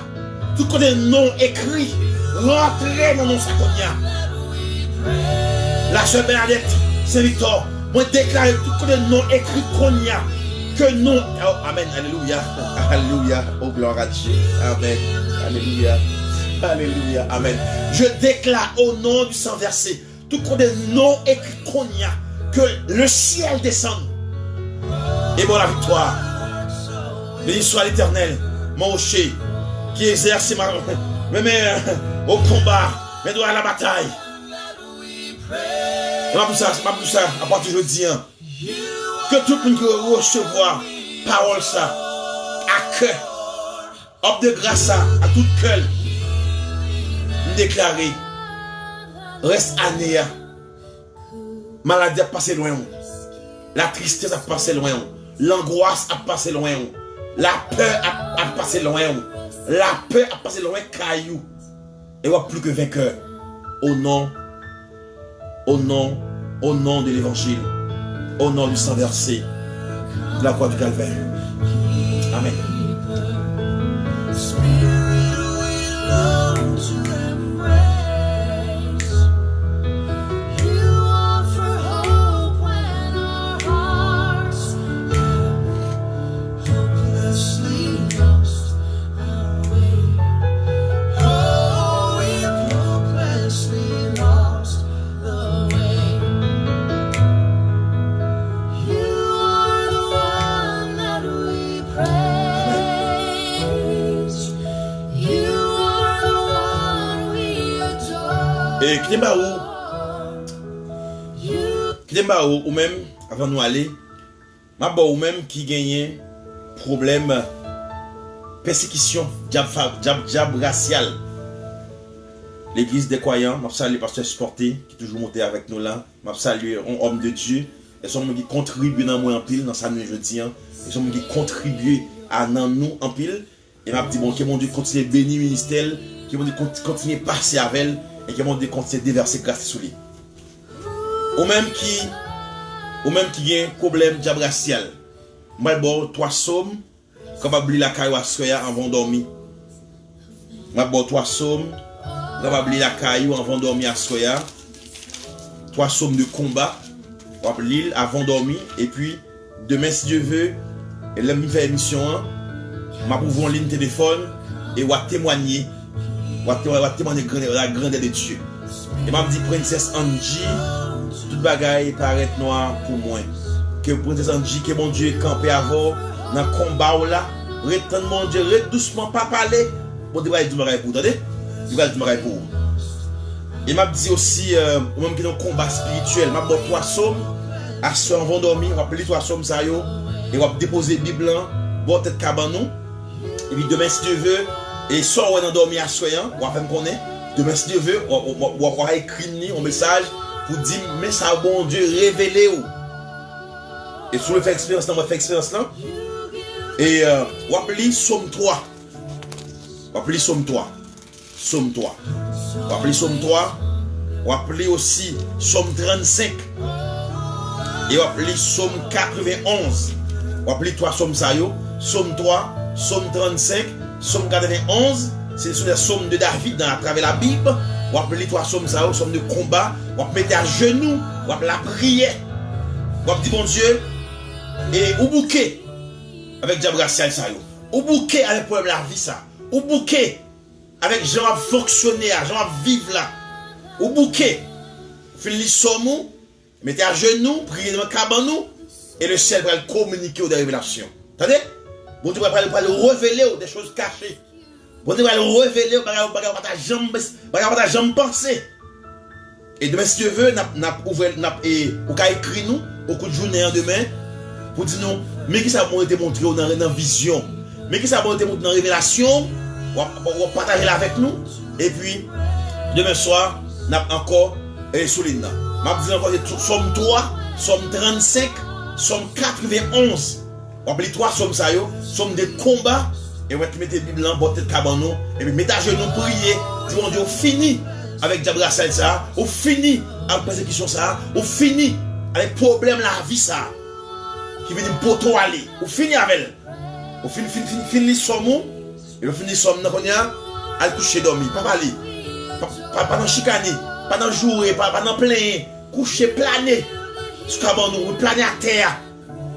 tout côté non écrit rentrez dans nos saconia. La sœur Bernadette Saint-Victor, moi déclare tout côté non écrit qu'on y a. Que non, oh, amen, alléluia, alléluia, oh gloire à Dieu, amen, alléluia, alléluia, amen. Je déclare au nom du sang versé, tout côté non écrit qu'on y a, que le ciel descende et bon la victoire. Béni soit l'Éternel, mon rocher, qui exerce mes mains au combat, mes doigts à la bataille. Et ma pour ça, à partir de jeudi, que tout le monde qui recevoir parole ça, à cœur, hop de grâce à tout cœur, nous déclarer, reste année, maladie a passé loin, la tristesse a passé loin, l'angoisse a passé loin, la peur a passé loin, la peur a passé loin, caillou, et on plus que vainqueur, au nom de l'évangile, au nom du sang versé, de la croix du calvaire. Amen. Et Kidemba ou même, avant de nous aller, ou même qui gagne problème, persécution, diable racial. L'église des croyants, je salue le pasteur Sporté, qui est toujours monté avec nous là. Je salue un homme de Dieu. Et sont qui contribuent dans moi en pile, dans sa nuit jeudi. Et sont qui contribuent à nous en pile. Et m'a dit, bon, que mon Dieu continue à bénir le ministère, que mon Dieu continue à passer avec elle. Et que mon Dieu continue à déverser grâce sur lui. Ou même qui a un problème diable racial. Moi, bon, 3 psaumes, capable la caillou à soya avant de dormir. Moi, bon, 3 psaumes, capable la caillou avant de dormir à soya. 3 psaumes de combat, l'île avant de dormir. Et puis, demain, si Dieu veut, et là, je fais émission, je vais vous en ligne téléphone et je vais témoigner. Je vais témoigner la grandeur de Dieu. Et je dis, Princesse Angie, toute bagaille paraît noire pour moi. Que Princesse Angie, que mon Dieu est campé avant, dans le combat là, retourne mon Dieu, retourne doucement, pas parler. Bon, tu vas dire du mariage pour, attendez? Tu vas dire du mariage pour. Et m'a dit aussi, même qui est dans le combat spirituel, m'a dit 3 psaumes, à ce moment où dormir, on va appeler 3 psaumes ça yo, et on va déposer la Bible là, bon tête cabanon. Et puis demain, si Dieu veut, et soit on va dormir à soyant, on va faire connaître. Demain, si Dieu veut, on va écrire un message pour dire, mais ça, bon Dieu, révélez-vous. Et sur le fait expérience, on va faire expérience là. Et on va appeler Somme 3. On va appeler Somme 3. Somme 3. On va appeler Somme 3. On va appeler aussi Somme 35. Et on va appeler Somme 91. On va appeler 3 sommes ça yo. Somme 3, Somme 35, Somme 91. C'est sur les sommes de David à travers la Bible. On va appeler 3 sommes ça yo, somme de combat. On va mettre à genoux. On va appeler la prière. On va dire bon Dieu. Et au bouquet avec diable racial ça yo. Au bouquet avec problème la vie ça. Au bouquet avec gens à fonctionner, gens à vivre là. Au bouquet. Fini somme, mettez à genoux, priez dans le cabanon et le ciel va communiquer des révélations. Attendez? Bon Dieu va le révéler des choses cachées. Bon Dieu va le révéler, pas ta jambe penser. Et demain si Dieu veut, on va écrire nous au coup de journée demain pour dire nous, mais qui ça va te montrer dans la vision, mais qui ça va te montrer dans la révélation, on va partager avec nous. Et puis, demain soir, on a encore souligné. Je vais dire encore Somme 3, Somme 35, Somme 91. On va appeler 3 sommes ça yo, somme de combat. Et on va mettre la Bible en bas de cabanon. Et puis mettre à genoux prier. Dis mon Dieu, on finit avec diable racial ça. On finit avec persécution ça. On finit avec problème la vie ça. Qui vient pour toi aller. On finit avec elle. On finit les sommes. Et on finit les sommes. On aller coucher dormir. Pas parler. Pas dans chicaner. Pas dans jouer. Pas dans planer. Coucher planer. Sur cabanon. Planer à terre.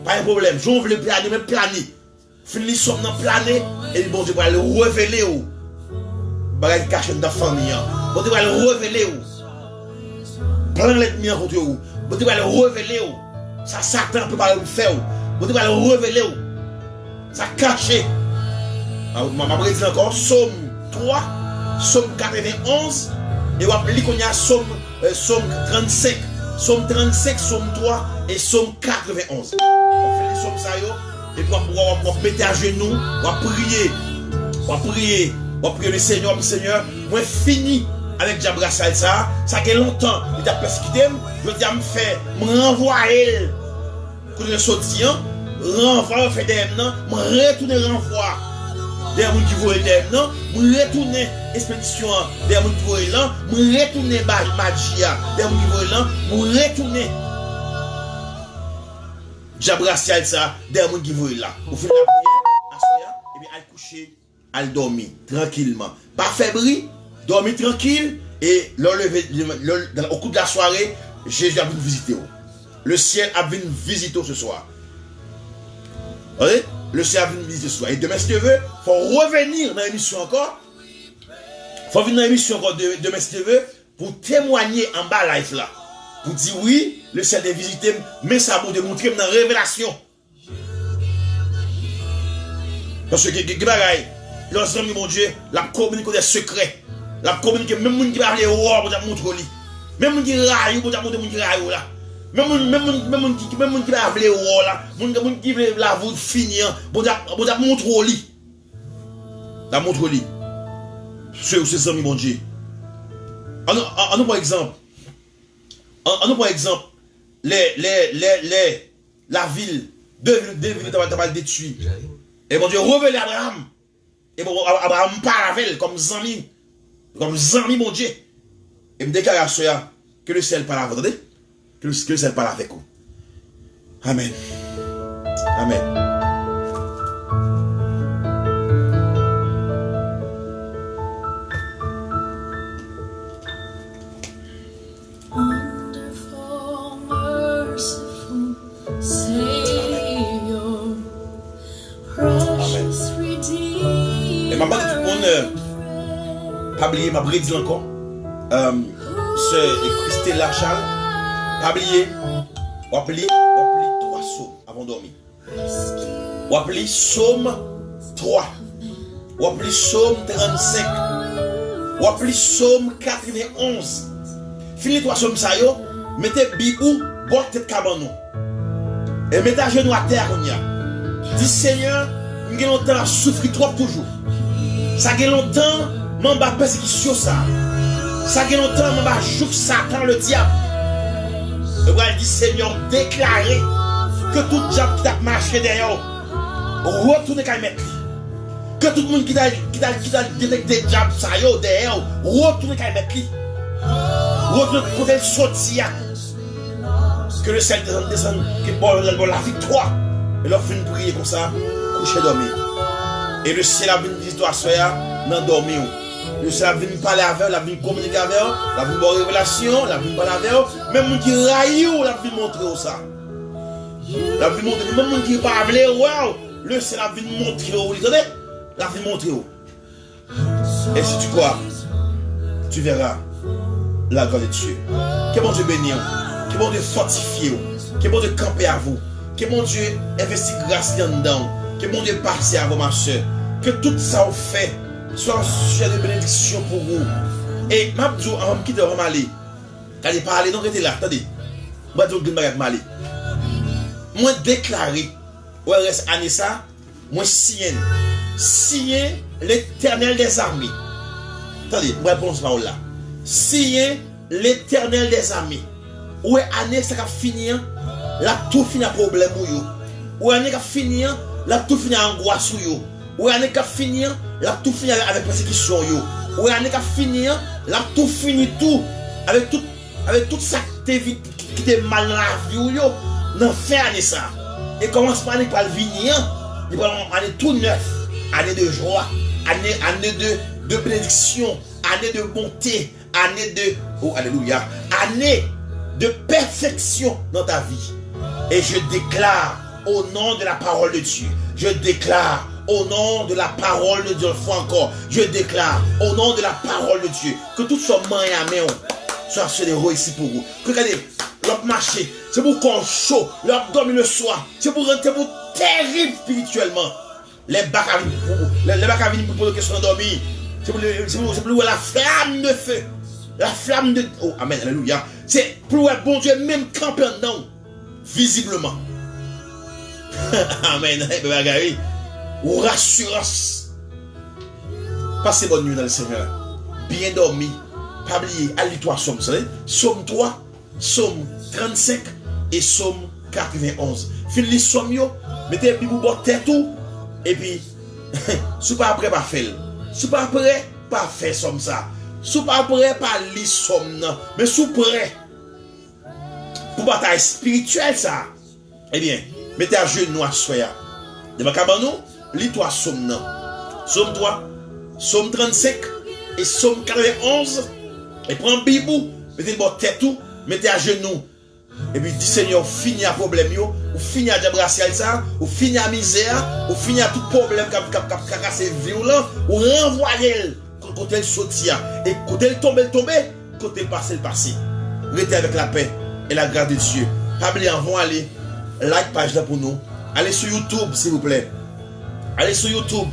Pas un problème. J'ouvre le planer. Mais planer. Finir les sommes dans planer. Et bon Dieu va le révéler. Bagage caché dans la famille. Bon Dieu va le révéler. Plan l'ennemi contre vous. Bon Dieu va le révéler. Ça Satan peut pas le faire. Bon Dieu va le révéler. Ça caché. Ma dit encore, Somme 3, Somme 91, et on va lire qu'on y a Somme 35. Somme 35, Somme 3 et Somme 91. On fait les sommes ça, et puis on va mettre à genoux, on va prier. On va prier le Seigneur, moi fini avec Diable ça fait longtemps, il a persécuté, je dis à me faire, me renvoyer, quand je sorti, renvoyer, fait des noms, me retourner renvoyer. Des gens qui voient des noms, me retourner expédition, des gens qui voient là, me retourner magia, des gens qui voient là, me retourner. Diable ça, des gens qui voient là. Au final, la prière, et bien, elle coucher. Elle dormir tranquillement. Pas fébrile, dormir tranquille. Et au cours de la soirée, Jésus a venu visiter. Le ciel a venu visiter ce soir. Vous voyez? Le ciel a venu visiter ce soir. Et demain, si tu veux, il faut revenir dans l'émission encore. Il faut venir dans l'émission encore demain, si tu veux, pour témoigner en bas live là. Pour dire oui, le ciel a visité, mais ça va démontrer dans la révélation. Parce que, leurs amis, mon Dieu, la communique des secrets. La communique, même les gens qui parlent de l'or, vous avez montré. Même les gens qui raillent, vous avez montré là. Même les gens qui parlent de l'or là, les gens qui veulent la vous finir, vous avez montré. La montre li. Ces amis, mon Dieu. En nous, par exemple, la ville, deux villes, tu vas détruire. Et mon Dieu, révèle Abraham. Et bon, Abraham parle avec elle comme zami, mon Dieu. Et me déclare à cela que le ciel parle avec vous. Que le ciel parle avec vous. Amen. Amen. Wonderful, merciful Savior, precious Redeemer. Et ma part de tout le monde, pas oublier, ma brédile encore. C'est Christella Charles. Pas oublier, on appeler 3 sauts avant de dormir. On appeler Somme 3. On appeler Somme 35. On appeler Somme 91. Fini 3 sommes ça yo, mettez bibou, bon tête cabanon. Et mettez à genoux à terre on y a. Dis Seigneur, j'ai longtemps à souffrir trop toujours. Ça fait longtemps, m'en bas persécution ça. Ça fait longtemps, m'en bas joue Satan le diable. Et voilà, il dit Seigneur, déclarez que tout diable qui t'a marché derrière, retournez qu'à mettre. Que tout le monde qui t'a détecté diable ça yo derrière, retournez qu'à mettre. Retournez pour elle sortir. Que le ciel descende, que la victoire. Et leur fin de prier comme ça, coucher dormir. Et le ciel a venu visiter à soya, dans dormir. Le ciel a venu parler avec eux, il a venu communiquer avec eux, il a venu voir révélation, il a venu parler avec eux. Même qui raille, il a venu montrer ça. Il a venu montrer, même qui parle, wow, le ciel a venu montrer, il a venu montrer. Et si tu crois, tu verras la gloire de Dieu. Que mon Dieu bénisse, que mon Dieu fortifie, que mon Dieu campe à vous, que mon Dieu investit grâce là-dedans, que mon Dieu passe à vous, ma soeur, que tout ça vous fait soit un sujet de bénédiction pour vous. Et ma dis, avant de quitter Romalie, quand il parle, donc restez là, attendez, moi je dis que Mali. Moi déclaré, ouais reste année ça, moi signer l'Éternel des armées. Attendez, moi réponse là là. Signer l'Éternel des armées. Ouais année ça va finir, la tout finir problème ou yo. Ouais année va finir, la tout finir angoisse ou yo. Ou année qu'à finir, la tout finir avec persécution yo. Ou année qu'à finir, la tout finir tout avec tout ça qui t'est mal dans la vie yo. Non fait année ça. Et commence par année par venir, il va année tout neuf, année de joie, année de bénédiction, année de bonté, année de oh alléluia, année de perfection dans ta vie. Et je déclare au nom de la parole de Dieu, je déclare au nom de la parole de Dieu, une fois encore, je déclare au nom de la parole de Dieu que tout soit main à main soit sur les rois ici pour vous. Regardez, l'op marché, c'est pour qu'on chaud, l'op dormi le soir, c'est pour rentrer pour terrible spirituellement. Les bacs à venir pour poser question d'endormir. C'est pour la flamme de feu. La flamme de... Oh, amen, alléluia. C'est pour le bon Dieu même camper dedans. Visiblement. Amen, bébé, ou rassurance. Passez bonne nuit dans le Seigneur. Bien dormi. Pas oublier, allez-toi, Somme, vous savez. Somme 3, Somme 35 et Somme 91. Fin les sommes, mettez un bibou bord tête tout. Et puis, si pas après, pas faire. Si pas après, pas faire somme ça. Si pas après, pas lire somme non. Mais si prêt, pour bataille spirituelle ça, eh bien, mettez à genoux à soya. De ma cabane, lis-toi somme non. Somme 3, Somme 35 et Somme 91. Et prends un bibou, mettez le bord tête tout, mettez à genoux. Et puis dit Seigneur, fini à problème yo, ou fini à débrasser ça, ou fini à misère, ou fini à tout problème qui c'est violent, ou renvoyer côté le sortir et côté le tomber, côté le passé. Restez avec la paix et la grâce de Dieu. Pas oublier avant aller like page là pour nous. Allez sur YouTube s'il vous plaît. Allez sur YouTube.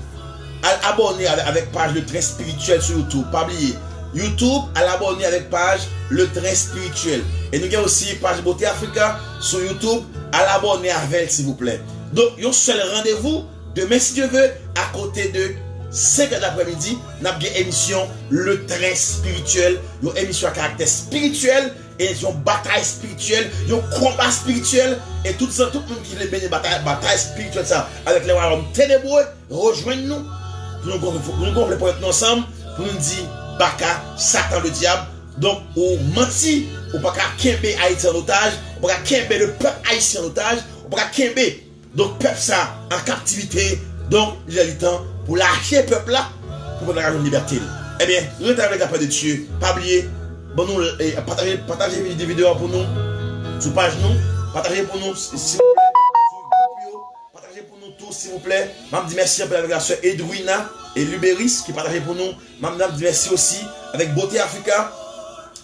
Abonnez avec page le train spirituel sur YouTube. Pas oublier. YouTube, à l'abonner avec page Le Train Spirituel. Et nous avons aussi page Beauté Africa sur YouTube, à l'abonner avec s'il vous plaît. Donc, un seul rendez-vous demain si Dieu veut, à côté de 5 heures d'après-midi, nous avons une émission Le Train Spirituel, une émission à caractère spirituel, et une bataille spirituelle, un combat spirituel, et tout le monde qui veut mener bataille spirituelle ça, avec les royaumes ténébreux, rejoignez-nous, pour nous gonfler ensemble, pour nous dire Baka, Satan le diable. Donc, ou menti, ou pas qu'à Haïti en otage, ou pas qu'à le peuple haïtien en otage, ou pas qu'à donc peuple ça en captivité. Donc, il y a le temps pour lâcher le peuple là, pour qu'on ait une liberté. Eh bien, restez avec la paix de Dieu. Pas oublier, bon, nous, partagez des vidéos pour nous, sur page nous, partagez pour nous, s'il vous plaît, partagez pour nous tous, s'il vous plaît. Je dis merci avec la soeur Edwina et Luberis qui partagent pour nous. Je dis merci aussi avec Beauté Africa.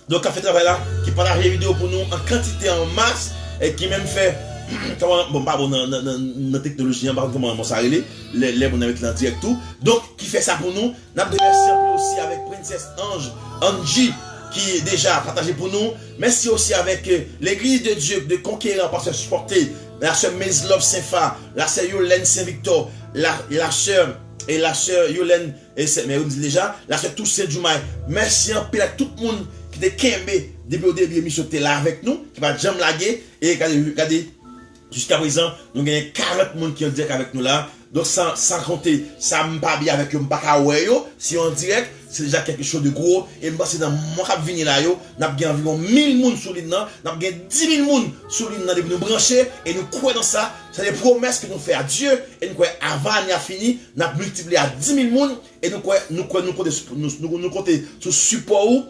Donc, qui a fait travail là, qui partage les vidéos pour nous en quantité, en masse, et qui même fait, bon, pas bon, dans la technologie, par comment ça arrive, les on avec en direct tout. Donc, qui fait ça pour nous. Nous avons merci aussi avec Princesse Angie, qui est déjà partagé pour nous. Merci aussi avec l'église de Dieu de Conquérant, parce que supporter la sœur Meslov Saint-Fa, la sœur Yolène Saint-Victor, la sœur Yolène, mais on dit déjà, la sœur Toussaint Djoumaï. Merci un peu à tout le monde qui était Kembe depuis au début de l'émission là avec nous, qui va jamais laguer. Et regardez, jusqu'à présent, nous avons 40 personnes qui sont direct avec nous là. Donc sans compter, ça ne pas bien avec eux, pas si on direct, c'est déjà quelque chose de gros. Et moi, c'est dans mon cap venir là, nous avons environ 1000 personnes sur l'île, nous avons 10 000 personnes sur l'île depuis nous brancher. Et nous croyons dans ça. C'est des promesses que nous faisons à Dieu. Et nous croyons avant n'y a fini, nous avons multiplié à 10 000 personnes. Et nous comptons sur support.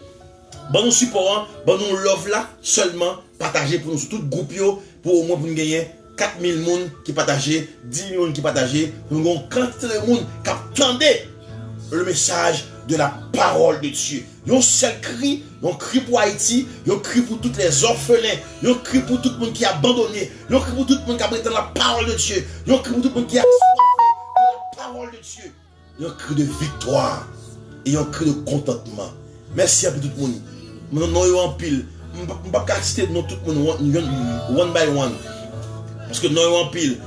Bon nous support, bon nous love là, seulement partager pour nous sur tout groupe pour au moins pour nous gagner 4000 personnes qui partagent, 10 000 personnes qui partagent, nous avons quantité de monde qui attendent le message de la parole de Dieu. Un seul cri, un cri pour Haïti, un cri pour tous les orphelins, un cri pour tout le monde qui a abandonné, un cri pour tout le monde qui a pris la parole de Dieu, un cri pour tout le monde qui a soif de la parole de Dieu, un cri de victoire et un cri de contentement. Merci à tout le monde. Nous sommes en pile. Je ne peux pas citer tout le monde one by one. Parce que nous sommes en pile.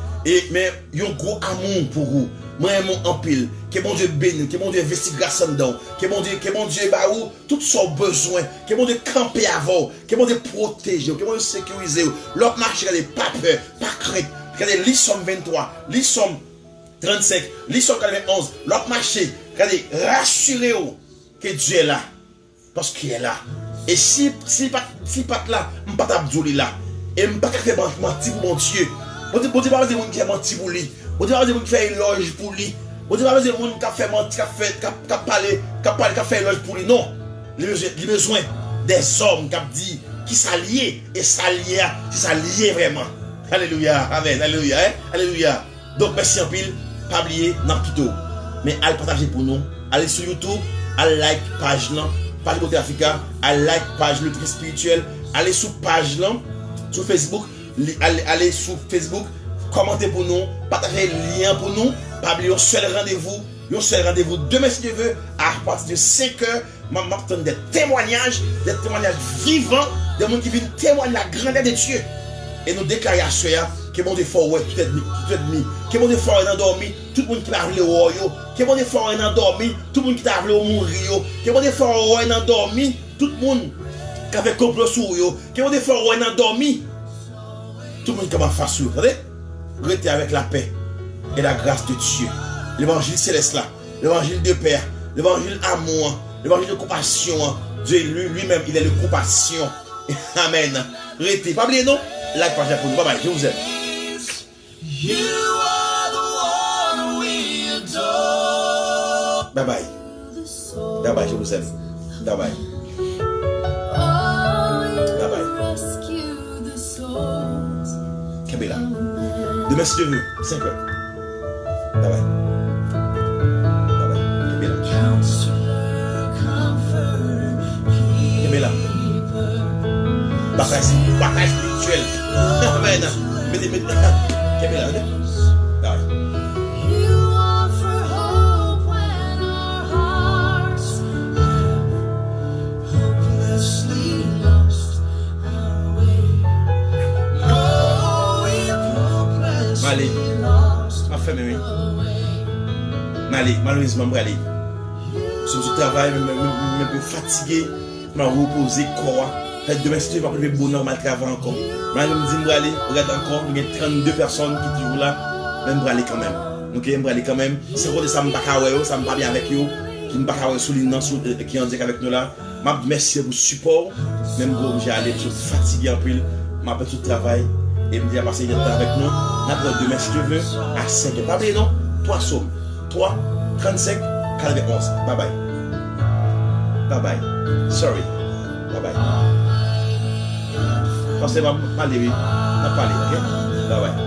Mais il y a un gros amour pour vous. Moi, je suis en pile. Que mon Dieu bénisse, que mon Dieu investisse grâce dedans. Que mon Dieu bat où tout son besoin. Que mon Dieu campe avant. Que mon Dieu protège. Que mon Dieu sécurise. L'autre marche, regardez, pas peur, pas crainte. Regardez, l'Issomme 23, l'Issomme 35, l'Issomme 91. L'autre marche, regardez, rassurez-vous que Dieu est là. Parce qu'il est là. Et si pas là, je ne peux pas dire là. Et je ne peux pas faire mentir pour mon Dieu. Je ne peux pas dire que qui a menti pour lui. Je ne peux pas dire qui fait éloge pour lui. Je ne peux pas dire que qui a fait mentir, qui a parlé, qui a fait éloge pour lui. Non. Il a besoin des hommes qui ont dit qui s'allient. Et s'allier, c'est s'allier vraiment. Alléluia. Amen. Alléluia. Alléluia. Donc merci en pile. Pas oublier, n'a pas tout. Mais allez partager pour nous. Allez sur YouTube. Allez like page là. Page Beauté Africa, à like page Le Train Spirituel, allez sur page là, sur Facebook, allez sur Facebook, commentez pour nous, partagez le lien pour nous, pas oublier un seul rendez-vous demain si Dieu veut, à partir de 5 heures, m'attends des témoignages vivants, des gens qui viennent témoigner la grandeur de Dieu. Et nous déclarons à ceux que bon Dieu fort ouais tout ennemi, que bon Dieu fort endormi, tout le monde qui t'a voulu au yo, que bon Dieu fort endormi, tout le monde qui t'a voulu mourir yo, que bon Dieu fort endormi, tout le monde qui a fait complot sur yo, que bon Dieu fort endormi, tout le monde qui a face sur, vous restez avec la paix et la grâce de Dieu. L'évangile céleste là, l'évangile de Père, l'évangile amour, l'évangile de compassion. Dieu lui-même, il est de compassion. Amen. Restez, pas oublier non? Like, partage pour nous. Bye bye, je vous aime. You are the one we adore. Bye bye. Bye bye, je vous aime. Bye bye. Bye bye. Rescue the souls. Kabila. Demain si Dieu veut, 5 heures. Bye bye. Bye bye. Kabila. Counselor, comfort, Kabila. Bataille spirituelle. Amen. Mettez. Kabila. Bye. you offer hope when our hearts have hopelessly lost our way. Oh, we've Malé. hopelessly lost Ma famille. our way. Malé. Malheureusement, je vais aller. Sur ce travail, je suis un peu fatigué. Je vais reposer corps. Demain, si tu vas pas le bon normal travail encore. Je me dis, je vais aller. Regarde encore, il y a 32 personnes qui sont toujours là. Mais je vais aller quand même. Ok, je vais aller quand même. C'est vrai que ça ne va pas ça ne va pas bien avec eux. Qui ne va pas sur l'île qui est en direct avec nous là. Je merci pour le support. Même si j'ai allé, je suis fatigué un peu. Je vais tout le travail. Et je me dis à passer du temps avec nous. Nous demain, si tu veux, à 5. Pas oublier non? 3 sommes. 3, 35, 41. Bye bye. Bye bye. Sorry. Bye bye. Parce que je vais parler, ok? Bye bye.